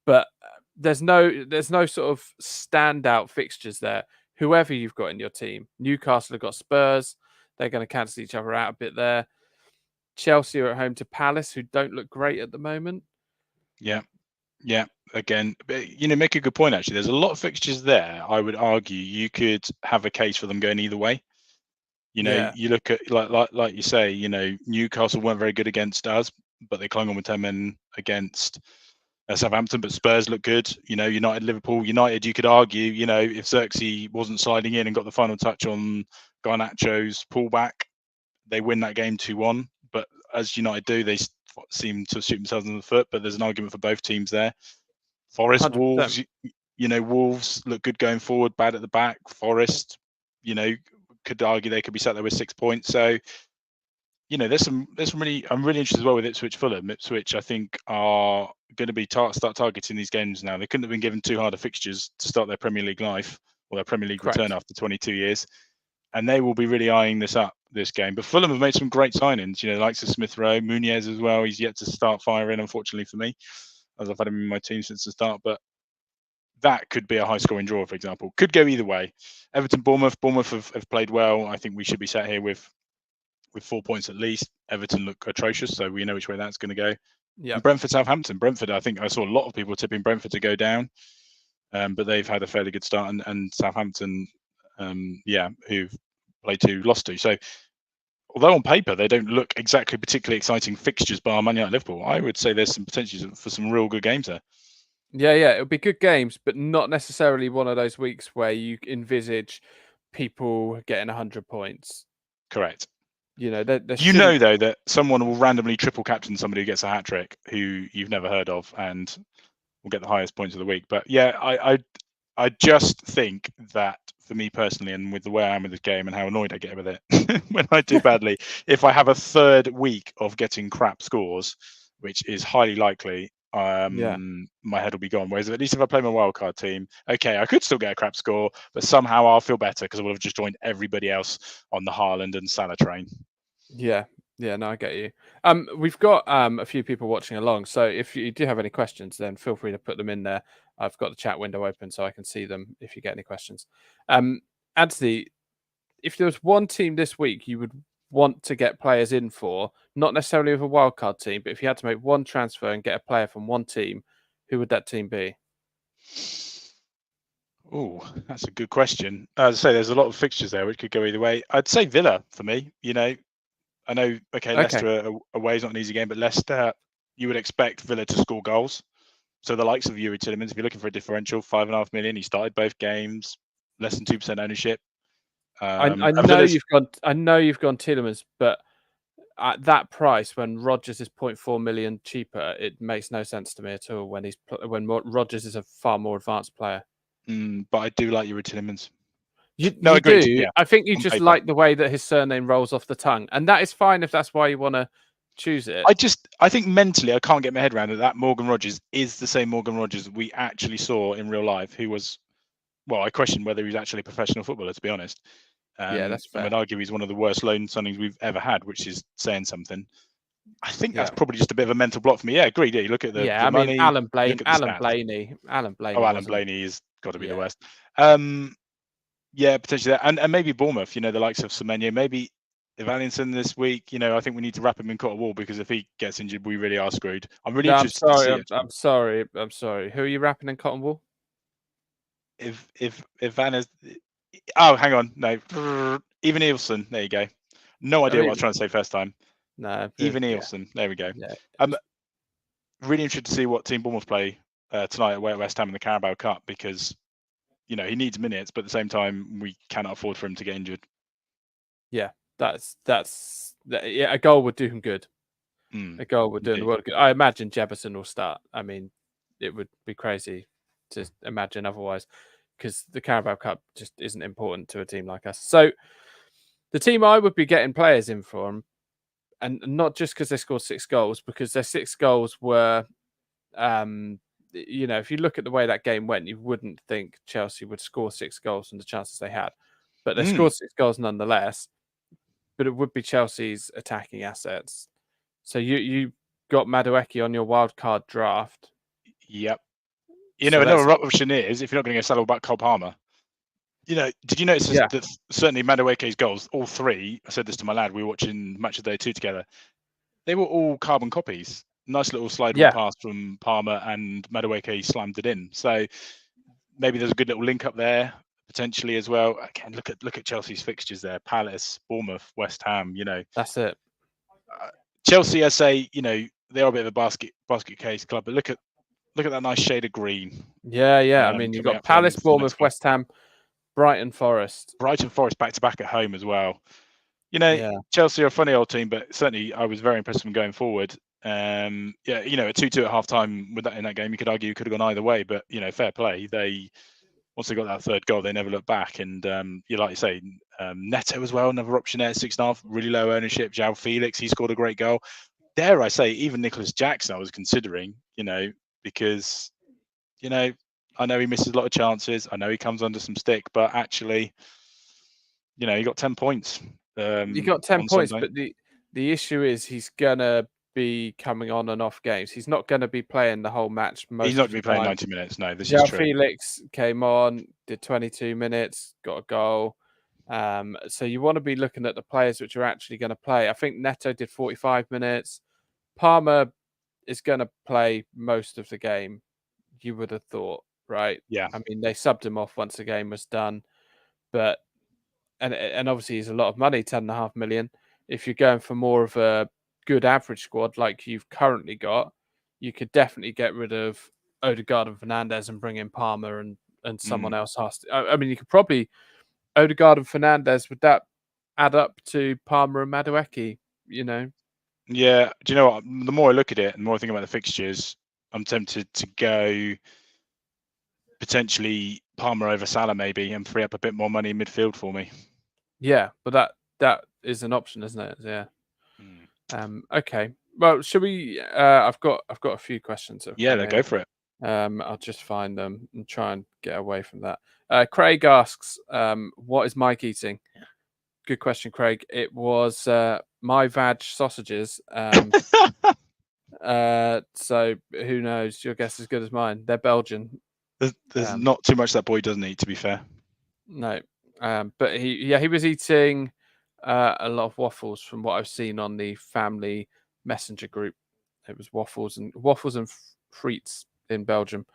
but there's no sort of standout fixtures there. Whoever you've got in your team, Newcastle have got Spurs. They're going to cancel each other out a bit there. Chelsea are at home to Palace, who don't look great at the moment. Yeah. Yeah, again, make a good point. Actually, there's a lot of fixtures there. I would argue you could have a case for them going either way. You look at like you say, Newcastle weren't very good against us, but they clung on with 10 men against Southampton. But Spurs look good. United, Liverpool, United. You could argue, if Xerxes wasn't sliding in and got the final touch on Garnacho's pullback, they win that game 2-1. But as United do, they seem to shoot themselves in the foot. But there's an argument for both teams there. Forest, 100%. Wolves, Wolves look good going forward, bad at the back. Forest, could argue they could be sat there with 6 points. So, there's some really, I'm really interested as well with Ipswich Fulham. Ipswich, I think, are going to be start targeting these games now. They couldn't have been given too hard of fixtures to start their Premier League life or their Premier League return after 22 years. And they will be really eyeing this game. But Fulham have made some great signings, likes of Smith Rowe, Muniz as well. He's yet to start firing, unfortunately for me, as I've had him in my team since the start. But that could be a high-scoring draw, for example. Could go either way. Everton, Bournemouth. Bournemouth have played well. I think we should be sat here with 4 points at least. Everton look atrocious, so we know which way that's going to go. Yeah. Brentford, Southampton. Brentford, I think I saw a lot of people tipping Brentford to go down, but they've had a fairly good start. And Southampton, who've played 2, lost 2. So although on paper they don't look exactly particularly exciting fixtures bar Man United, Liverpool, I would say there's some potential for some real good games there. Yeah, it'll be good games, but not necessarily one of those weeks where you envisage people getting 100 points. Correct. Though that someone will randomly triple captain somebody who gets a hat trick who you've never heard of and will get the highest points of the week. But yeah, I just think that for me personally, and with the way I am with this game and how annoyed I get with it when I do badly, if I have a third week of getting crap scores, which is highly likely, my head will be gone. Whereas at least if I play my wildcard team, okay, I could still get a crap score, but somehow I'll feel better because I will have just joined everybody else on the Haaland and Salah train. Yeah, no, I get you. We've got a few people watching along, so if you do have any questions, then feel free to put them in there. I've got the chat window open so I can see them if you get any questions. Anthony, if there was one team this week you would want to get players in for, not necessarily with a wildcard team, but if you had to make one transfer and get a player from one team, who would that team be? Oh, that's a good question. As I say, there's a lot of fixtures there which could go either way. I'd say Villa for me. I know, Leicester away is not an easy game, but Leicester, you would expect Villa to score goals. So the likes of Yuri Tielemans, if you're looking for a differential, 5.5 million, he started both games, less than 2% ownership. I know you've gone Tielemans, but at that price, when Rodgers is 0.4 million cheaper, it makes no sense to me at all. When Rodgers is a far more advanced player. But I do like Yuri Tielemans. You do. Yeah. I think you just like the way that his surname rolls off the tongue, and that is fine if that's why you want to choose it. I think mentally, I can't get my head around it. That Morgan Rodgers is the same Morgan Rodgers we actually saw in real life. Who was, well, I question whether he was actually a professional footballer, to be honest. Yeah, that's fair. I would argue he's one of the worst loan signings we've ever had, which is saying something. I think that's probably just a bit of a mental block for me. Yeah, agreed. Yeah, you look at the money. Alan Blaney. Alan Blaney has got to be the worst. Yeah, potentially that. And maybe Bournemouth, the likes of Semenyo. Maybe Evanilson this week, I think we need to wrap him in cotton wool because if he gets injured, we really are screwed. I'm really interested to see it. I'm sorry. Who are you wrapping in cotton wool? If Van is... Oh, hang on. No. Even Nielsen. There you go. No idea what I was trying to say first time. No. Even Nielsen. There we go. Yeah. I'm really interested to see what team Bournemouth play tonight at West Ham in the Carabao Cup because, he needs minutes, but at the same time, we cannot afford for him to get injured. Yeah, a goal would do him good. A goal would do him the world good. I imagine Jefferson will start. I mean, it would be crazy to imagine otherwise because the Carabao Cup just isn't important to a team like us. So the team I would be getting players in for, and not just because they scored 6 goals, because their 6 goals were... if you look at the way that game went, you wouldn't think Chelsea would score 6 goals from the chances they had. But they scored 6 goals nonetheless. But it would be Chelsea's attacking assets. So you got Madueke on your wildcard draft. Yep. Another option is, if you're not going to go saddle back Cole Palmer, did you notice that certainly Madueke's goals, all 3, I said this to my lad, we were watching Match of Day 2 together, they were all carbon copies. nice little slide pass from Palmer, and Madueke slammed it in. So maybe there's a good little link up there potentially as well. Again, look at Chelsea's fixtures there: Palace, Bournemouth, West Ham. That's it. Chelsea, I say, they are a bit of a basket case club, but look at that nice shade of green. Yeah. I mean, you've got Palace, Bournemouth, West Ham, Brighton, Forest back to back at home as well. Chelsea are a funny old team, but certainly I was very impressed with them going forward. A 2-2 at half time in that game, you could argue could have gone either way, but fair play. Once they got that third goal, they never looked back. And like you say, Neto as well, another option there, 6.5, really low ownership. João Felix, he scored a great goal. Dare I say, even Nicholas Jackson, I was considering, because, I know he misses a lot of chances. I know he comes under some stick, but actually, he got 10 points. You got 10 points, Sunday. But the issue is he's gonna be coming on and off games. He's not going to be playing the whole match. He's not going to be playing 90 minutes. No, this is true. Felix came on, did 22 minutes, got a goal. So you want to be looking at the players which are actually going to play. I think Neto did 45 minutes. Palmer is going to play most of the game, you would have thought, right? Yeah. I mean, they subbed him off once the game was done. But and obviously he's a lot of money, 10.5 million. If you're going for more of a good average squad like you've currently got, you could definitely get rid of Odegaard and Fernandes and bring in Palmer and someone else has to. I mean, you could probably Odegaard and Fernandes, would that add up to Palmer and Madueke, Yeah. Do you know what? The more I look at it and the more I think about the fixtures, I'm tempted to go potentially Palmer over Salah maybe and free up a bit more money in midfield for me. Yeah, but that is an option, isn't it? Yeah. Okay. Well, should we? I've got a few questions. Go for it. I'll just find them and try and get away from that. Craig asks, "What is Mike eating?" Good question, Craig. It was my vag sausages. So who knows? Your guess is as good as mine. They're Belgian. There's not too much that boy doesn't eat, to be fair. No, but he was eating a lot of waffles from what I've seen on the family messenger group. It was waffles and frites in Belgium.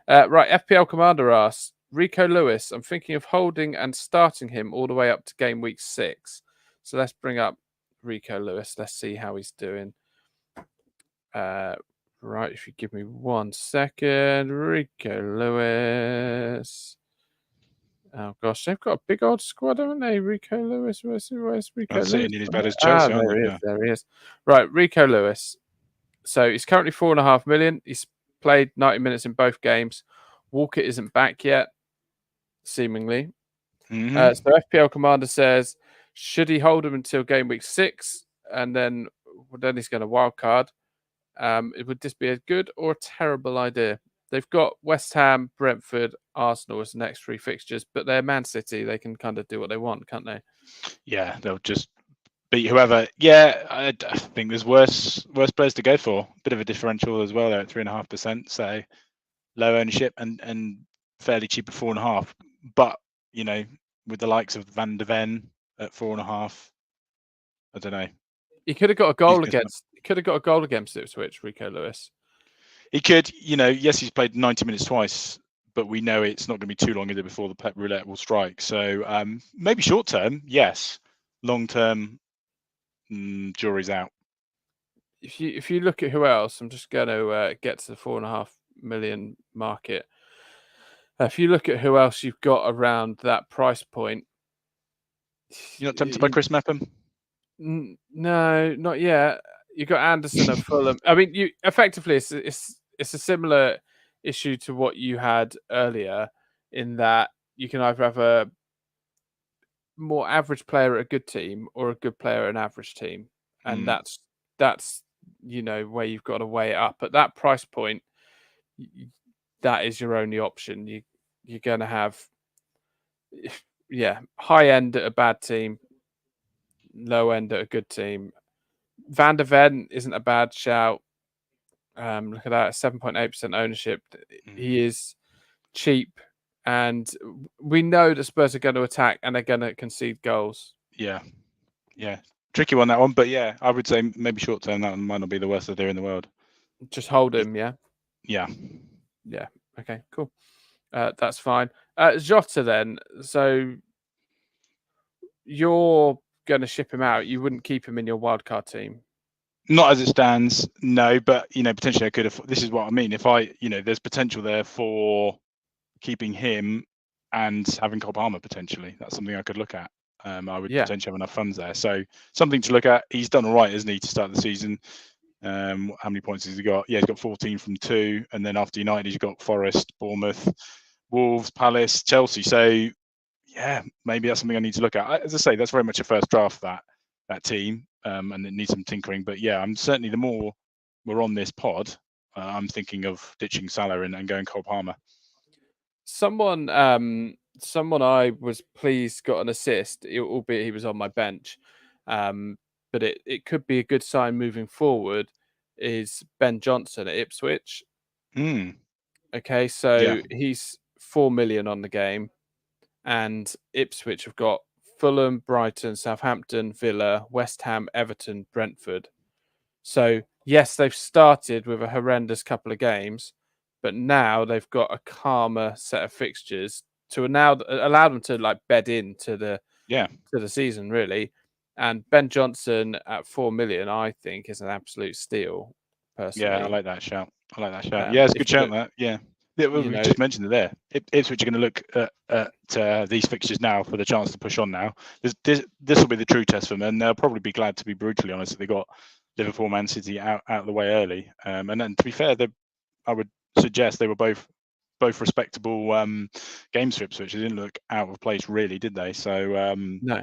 Right, FPL Commander asks, Rico Lewis, I'm thinking of holding and starting him all the way up to game week 6. So let's bring up Rico Lewis. Let's see how he's doing. Right, if you give me 1 second. Rico Lewis. Oh gosh, they've got a big old squad, haven't they? Rico Lewis, where's Rico Lewis? Sitting in his bed as Chelsea. There he is. Right, Rico Lewis. So he's currently 4.5 million. He's played 90 minutes in both games. Walker isn't back yet, seemingly. So FPL Commander says, should he hold him until game week 6? And then he's going to wild card. Would this be a good or a terrible idea? They've got West Ham, Brentford, Arsenal as the next 3 fixtures, but they're Man City. They can kind of do what they want, can't they? Yeah, they'll just beat whoever. Yeah, I think there's worse players to go for. Bit of a differential as well there at 3.5%. So low ownership and fairly cheap at 4.5. But with the likes of Van de Ven at 4.5, I don't know. He could have got a goal against. Could have got a goal against Ipswich, Rico Lewis. He could, yes, he's played 90 minutes twice, but we know it's not going to be too long before the pep roulette will strike. So maybe short term, yes. Long term, jury's out. If you look at who else, I'm just going to get to the 4.5 million market. If you look at who else you've got around that price point, you're not tempted by Chris Mepham? No, not yet. You got Anderson at Fulham. I mean, you effectively it's a similar issue to what you had earlier, in that you can either have a more average player at a good team or a good player at an average team, and that's where you've got to weigh it up at that price point. That is your only option. You're going to have high end at a bad team, low end at a good team. Van de Ven isn't a bad shout. Look at that, 7.8% ownership. He is cheap, and we know that Spurs are going to attack and they're going to concede goals. Yeah. Tricky one, that one. But yeah, I would say maybe short term, that one might not be the worst idea in the world. Just hold him, yeah? Yeah. Yeah. Okay, cool. That's fine. Jota then. So you're going to ship him out. You wouldn't keep him in your wildcard team. Not as it stands, no. But potentially I could have. This is what I mean. If there's potential there for keeping him and having Cole Palmer potentially. That's something I could look at. I would potentially have enough funds there. So something to look at. He's done all right, isn't he, to start the season? How many points has he got? Yeah, he's got 14 from 2. And then after United, he's got Forest, Bournemouth, Wolves, Palace, Chelsea. So, yeah, maybe that's something I need to look at. As I say, that's very much a first draft, that team, and it needs some tinkering. But, yeah, I'm certainly, the more we're on this pod, I'm thinking of ditching Salah and going Cole Palmer. Someone I was pleased got an assist, albeit he was on my bench. But it could be a good sign moving forward, is Ben Johnson at Ipswich. Okay, so he's 4 million on the game, and Ipswich have got Fulham, Brighton, Southampton, Villa, West Ham, Everton, Brentford. So yes, they've started with a horrendous couple of games, but now they've got a calmer set of fixtures to now allow them to bed into the season really. And Ben Johnson at 4 million, I think, is an absolute steal. Personally, yeah, I like that shout. Yeah, it's a good shout. That we just mentioned it there. Ipswich are going to look at these fixtures now for the chance to push on. Now this will be the true test for them, and they'll probably be glad, to be brutally honest, that they got Liverpool, Man City out of the way early. And then, to be fair, I would suggest they were both respectable games for Ipswich. They didn't look out of place, really, did they? So no.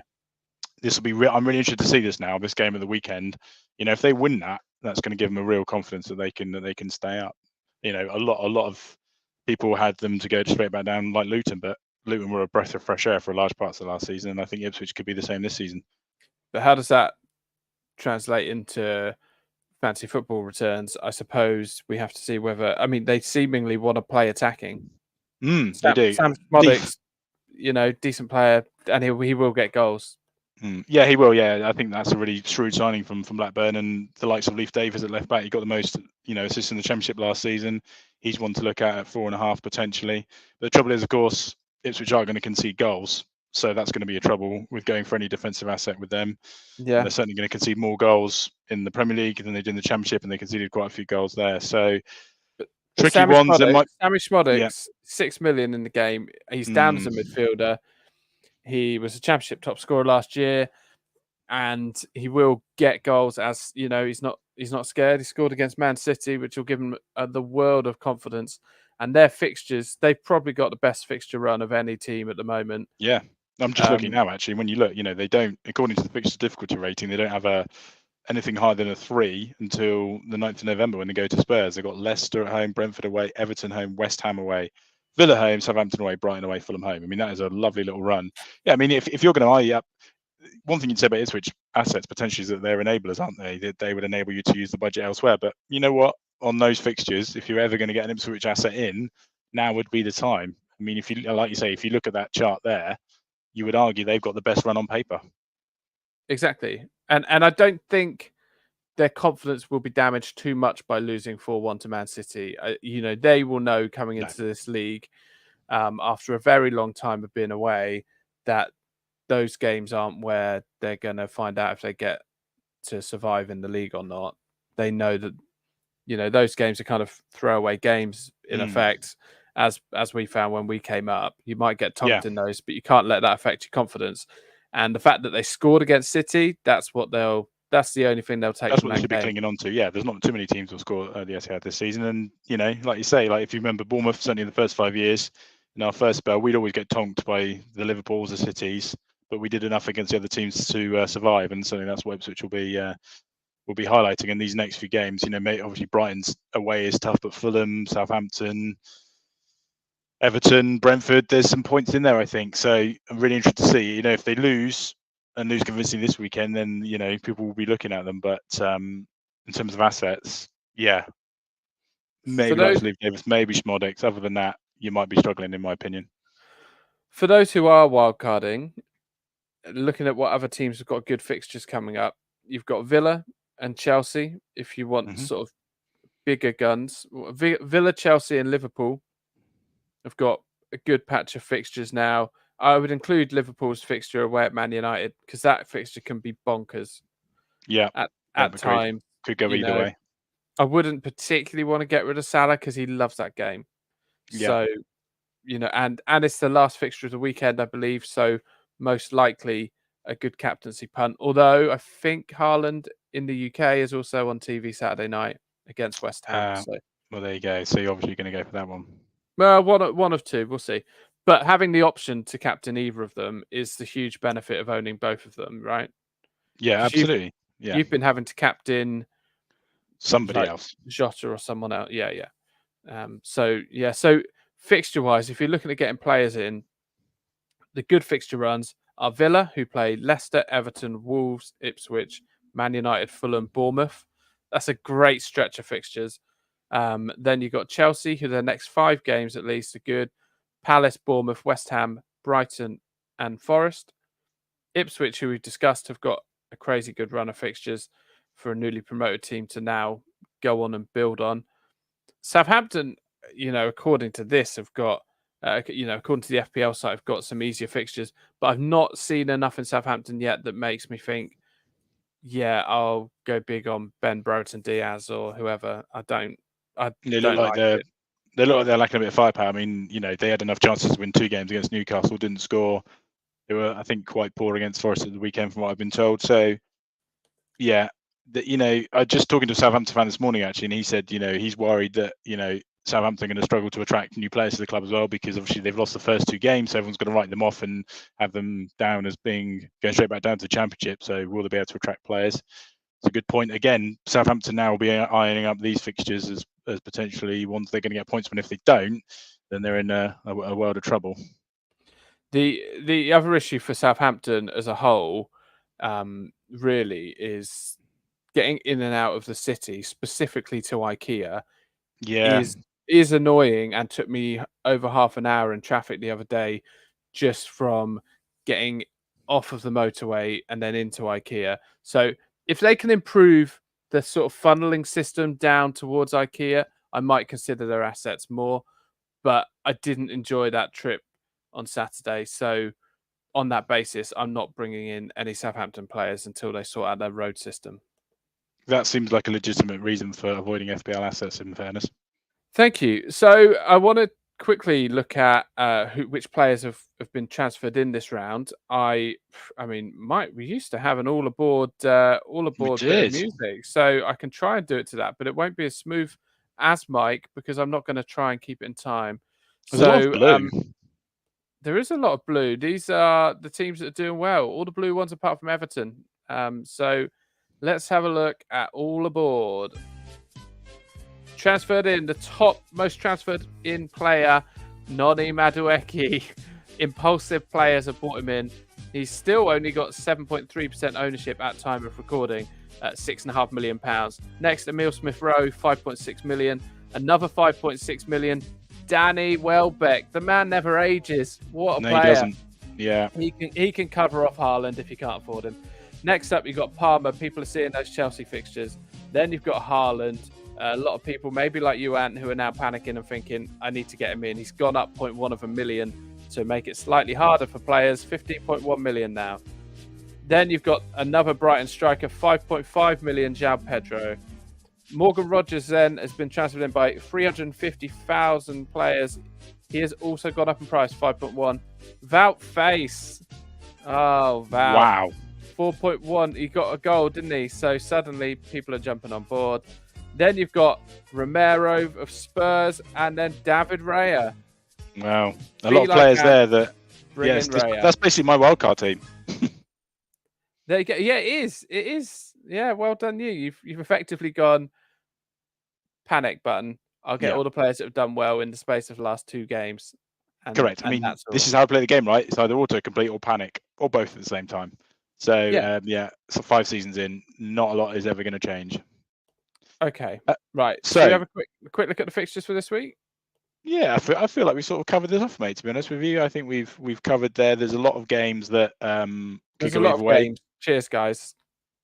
This will be. I'm really interested to see this now. This game of the weekend. If they win that's going to give them a real confidence that they can stay up. A lot of people had them to go straight back down like Luton, but Luton were a breath of fresh air for large parts of last season, and I think Ipswich could be the same this season. But how does that translate into fantasy football returns? I suppose we have to see whether. I mean, they seemingly want to play attacking. They do. Sam Smodix, decent player, and he will get goals. Yeah, he will. Yeah, I think that's a really shrewd signing from Blackburn, and the likes of Leif Davis at left back. He got the most, assists in the Championship last season. He's one to look at 4.5 potentially. But the trouble is, of course, Ipswich are going to concede goals, so that's going to be a trouble with going for any defensive asset with them. Yeah, and they're certainly going to concede more goals in the Premier League than they did in the Championship, and they conceded quite a few goals there. So tricky Sammy ones. Sammy Smodix, 6 million in the game. He's down as a midfielder. He was a Championship top scorer last year, and he will get goals. As you know, he's not scared. He scored against Man City, which will give him the world of confidence. And their fixtures, they've probably got the best fixture run of any team at the moment. Yeah, I'm just looking now. Actually, when you look, they don't, according to the fixture difficulty rating, they don't have anything higher than a 3 until the 9th of November when they go to Spurs. They've got Leicester at home, Brentford away, Everton home, West Ham away, Villa home, Southampton away, Brighton away, Fulham home. I mean, that is a lovely little run. Yeah, I mean, if you're going to eye up, one thing you'd say about Ipswich assets potentially is that they're enablers, aren't they? That they would enable you to use the budget elsewhere. But you know what? On those fixtures, if you're ever going to get an Ipswich asset in, now would be the time. I mean, if you look at that chart there, you would argue they've got the best run on paper. Exactly, and I don't think their confidence will be damaged too much by losing 4-1 to Man City. They will know coming into this league, after a very long time of being away, that those games aren't where they're going to find out if they get to survive in the league or not. They know that, those games are kind of throwaway games in effect, as we found when we came up. You might get tonked in those, but you can't let that affect your confidence. And the fact that they scored against City, that's the only thing they'll take. That's what they should be clinging on to. Yeah, there's not too many teams will score the Etihad this season. And, like you say, if you remember Bournemouth, certainly in the first 5 years, in our first spell, we'd always get tonked by the Liverpools, the Cities, but we did enough against the other teams to survive. And certainly that's what Ipswich will be highlighting in these next few games. Obviously Brighton's away is tough, but Fulham, Southampton, Everton, Brentford, there's some points in there, I think. So I'm really interested to see, if they lose convincingly this weekend, then, people will be looking at them. But in terms of assets, maybe Leif Davis, maybe Smodix. Other than that, you might be struggling, in my opinion. For those who are wildcarding, looking at what other teams have got good fixtures coming up, you've got Villa and Chelsea. If you want sort of bigger guns. Villa, Chelsea, and Liverpool have got a good patch of fixtures now. I would include Liverpool's fixture away at Man United because that fixture can be bonkers. Yeah, at times. Could go either way. I wouldn't particularly want to get rid of Salah because he loves that game. Yeah. So, and it's the last fixture of the weekend, I believe. So most likely a good captaincy punt. Although I think Haaland in the UK is also on TV Saturday night against West Ham. Well, there you go. So you're obviously going to go for that one. Well, one of two. We'll see. But having the option to captain either of them is the huge benefit of owning both of them, right? Yeah, absolutely. You've been having to captain somebody else, Jota or someone else. Yeah. So fixture-wise, if you're looking at getting players in, the good fixture runs are Villa, who play Leicester, Everton, Wolves, Ipswich, Man United, Fulham, Bournemouth. That's a great stretch of fixtures. Then you've got Chelsea, who their next 5 games at least are good. Palace, Bournemouth, West Ham, Brighton, and Forest. Ipswich, who we've discussed, have got a crazy good run of fixtures for a newly promoted team to now go on and build on. Southampton, according to this, have got, according to the FPL site, have got some easier fixtures, but I've not seen enough in Southampton yet that makes me think, I'll go big on Ben Brereton Diaz or whoever. They look like they're lacking a bit of firepower. I mean, they had enough chances to win 2 games against Newcastle, didn't score. They were, I think, quite poor against Forest at the weekend, from what I've been told. So, I just talking to a Southampton fan this morning actually, and he said, he's worried that Southampton are going to struggle to attract new players to the club as well, because obviously they've lost the first 2 games, so everyone's going to write them off and have them down as going straight back down to the Championship. So will they be able to attract players? It's a good point. Again, Southampton now will be ironing up these fixtures as potentially ones they're going to get points from. If they don't, then they're in a world of trouble. The other issue for Southampton as a whole really is getting in and out of the city, specifically to IKEA, is annoying, and took me over half an hour in traffic the other day just from getting off of the motorway and then into IKEA. So if they can improve the sort of funneling system down towards IKEA, I might consider their assets more. But I didn't enjoy that trip on Saturday. So on that basis, I'm not bringing in any Southampton players until they sort out their road system. That seems like a legitimate reason for avoiding FPL assets, in fairness. Thank you. So I want to quickly look at which players have been transferred in this round. I mean, we used to have an all aboard bit of music, so I can try and do it to that, but it won't be as smooth as Mike because I'm not going to try and keep it in time. There's a lot of blue. There is a lot of blue. These are the teams that are doing well. All the blue ones apart from Everton. So let's have a look at all aboard. Transferred in, the top most transferred in player, Noni Madueke. Impulsive players have brought him in. He's still only got 7.3% ownership at time of recording at £6.5 million. Next, Emil Smith-Rowe, 5.6 million. Another 5.6 million. Danny Welbeck. The man never ages. What a player. He doesn't. Yeah. He can cover off Haaland if you can't afford him. Next up, you've got Palmer. People are seeing those Chelsea fixtures. Then you've got Haaland. A lot of people, maybe like you, Ant, who are now panicking and thinking, I need to get him in. He's gone up 0.1 million to make it slightly harder for players. 15.1 million now. Then you've got another Brighton striker, 5.5 million, João Pedro. Morgan Rogers then has been transferred in by 350,000 players. He has also gone up in price, 5.1. Wout Face. Oh, Wout. Wow. 4.1. He got a goal, didn't he? So suddenly people are jumping on board. Then you've got Romero of Spurs and then David Raya. Wow. A lot of players there that... Yes, that's basically my wildcard team. There you go. Yeah, it is. It is. Yeah, well done you. You've effectively gone panic button. I'll get all the players that have done well in the space of the last 2 games. Correct. I mean, this is how I play the game, right? It's either auto-complete or panic, or both at the same time. So, so 5 seasons in, not a lot is ever going to change. Okay, right. So should we have a quick look at the fixtures for this week? Yeah, I feel like we sort of covered this off, mate. To be honest with you, I think we've covered there. There's a lot of games that could go either way. Cheers, guys.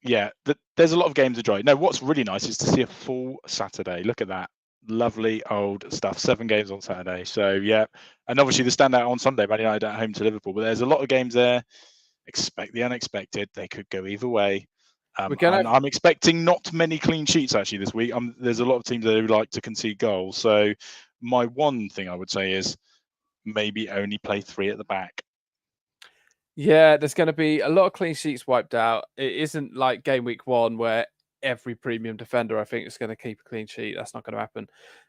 there's a lot of games to enjoy. No, what's really nice is to see a full Saturday. Look at that. Lovely old stuff. 7 games on Saturday. So, yeah. And obviously the standout on Sunday, Man United at home to Liverpool. But there's a lot of games there. Expect the unexpected. They could go either way. I'm expecting not many clean sheets, actually, this week. There's a lot of teams that would like to concede goals. So, my one thing I would say is maybe only play 3 at the back. Yeah, there's going to be a lot of clean sheets wiped out. It isn't like game week 1 where every premium defender, I think, is going to keep a clean sheet. That's not going to happen.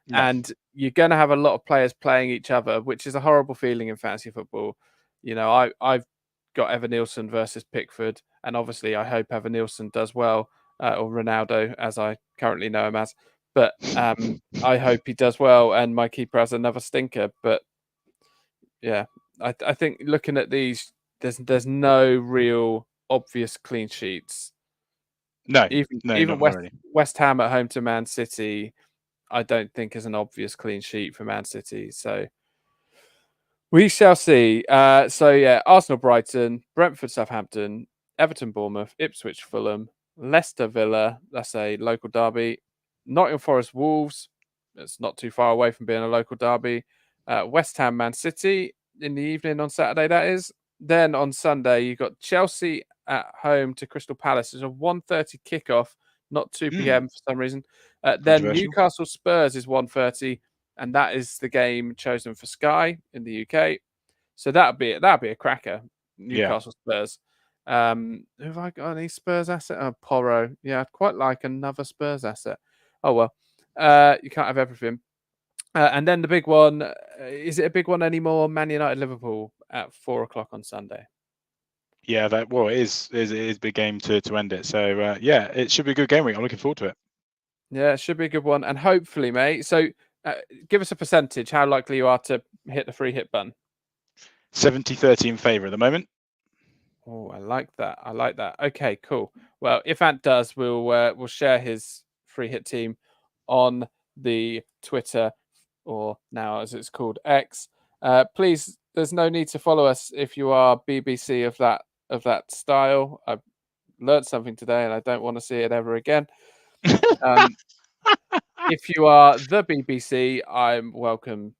No. And you're going to have a lot of players playing each other, which is a horrible feeling in fantasy football. You know, I've got Evan Nielsen versus Pickford, and obviously I hope Evan Nielsen does well, or Ronaldo, as I currently know him as. But I hope he does well, and my keeper has another stinker. But yeah, I think looking at these, there's no real obvious clean sheets. No, even West Ham at home to Man City, I don't think is an obvious clean sheet for Man City. So we shall see. So yeah, Arsenal, Brighton, Brentford, Southampton, Everton, Bournemouth, Ipswich, Fulham, Leicester, Villa. That's a local derby. Nottingham Forest, Wolves. It's not too far away from being a local derby. West Ham, Man City in the evening on Saturday. That is. Then on Sunday, you've got Chelsea at home to Crystal Palace. It's a 1:30 kickoff, not 2 p.m. for some reason. Then Newcastle Spurs is 1:30, and that is the game chosen for Sky in the UK. So that'd be a cracker. Newcastle Spurs. Have I got any Spurs asset? Oh, Porro. Yeah, I'd quite like another Spurs asset. Oh well, you can't have everything. And then the big one, is it a big one anymore? Man United Liverpool at 4:00 on Sunday. Yeah, it is a big game to end it. So yeah, it should be a good game week. I'm looking forward to it. Yeah, it should be a good one, and hopefully, mate. So give us a percentage. How likely you are to hit the free hit button? 70-30 in favour at the moment. Oh, I like that. Okay, cool. Well, if Ant does, we'll share his free hit team on the Twitter, or now as it's called X. Please, there's no need to follow us if you are BBC of that style. I've learned something today, and I don't want to see it ever again. If you are the BBC, I welcome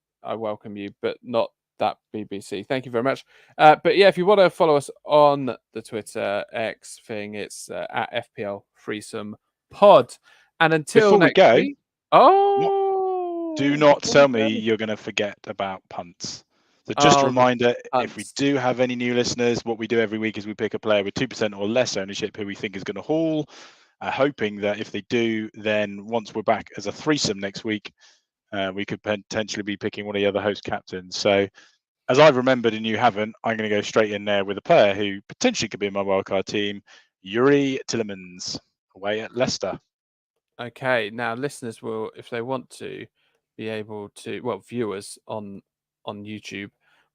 you, but not that BBC. Thank you very much. But yeah, if you want to follow us on the Twitter X thing, it's at FPL Threesome Pod. And until before next week, do not tell me you're going to forget about punts. So just a reminder, if we do have any new listeners, what we do every week is we pick a player with 2% or less ownership who we think is going to haul, hoping that if they do, then once we're back as a threesome next week, we could potentially be picking one of the other host captains. So as I've remembered and you haven't, I'm going to go straight in there with a player who potentially could be in my wildcard team, Yuri Tillemans, away at Leicester. Okay, now listeners will, if they want to, be able to, well, viewers on YouTube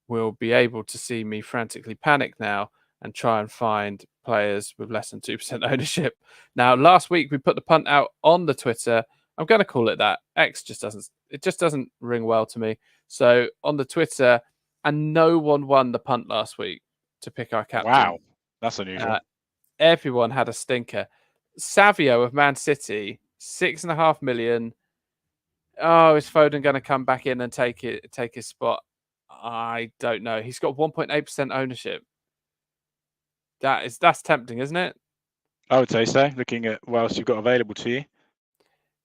will be able to see me frantically panic now and try and find players with less than 2% ownership. Now, last week we put the punt out on the Twitter. I'm going to call it that. X just doesn't ring well to me. So on the Twitter, and no one won the punt last week to pick our captain. Wow, that's unusual. Everyone had a stinker. Savio of Man City, 6.5 million. Oh, is Foden going to come back in and take his spot? I don't know. He's got 1.8% ownership. That's tempting, isn't it? I would say so, looking at what else you've got available to you.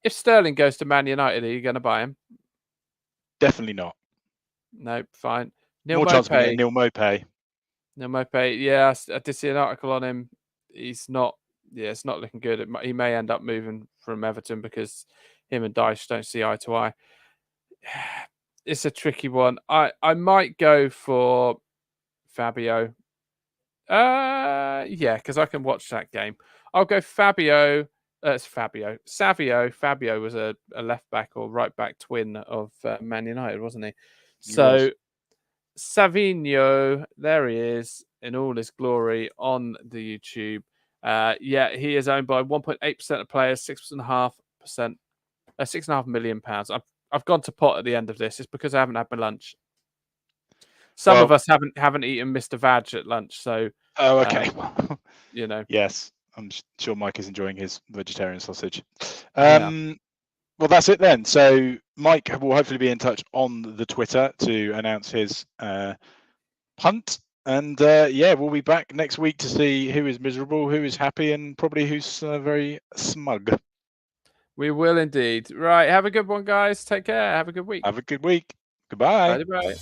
If Sterling goes to Man United, are you going to buy him? Definitely not. Nope, fine. More chance of getting Neil Mopay. Neil Mopay, yeah, I did see an article on him. It's not looking good. He may end up moving from Everton because him and Dyche don't see eye to eye. It's a tricky one. I might go for Fabio. Yeah, because I can watch that game. I'll go Fabio. It's Fabio. Fabio was a left back or right back twin of Man United, wasn't he? So Savinho, there he is in all his glory on the YouTube. Yeah, he is owned by 1.8% of players, 6.5 million pounds. I've gone to pot at the end of this. It's because I haven't had my lunch. Some of us haven't eaten Mr. Vag at lunch, so okay. you know. Yes, I'm sure Mike is enjoying his vegetarian sausage. Yeah. Well, that's it then. So Mike will hopefully be in touch on the Twitter to announce his punt. And yeah, we'll be back next week to see who is miserable, who is happy, and probably who's very smug. We will indeed. Right. Have a good one, guys. Take care. Have a good week. Have a good week. Goodbye. Bye.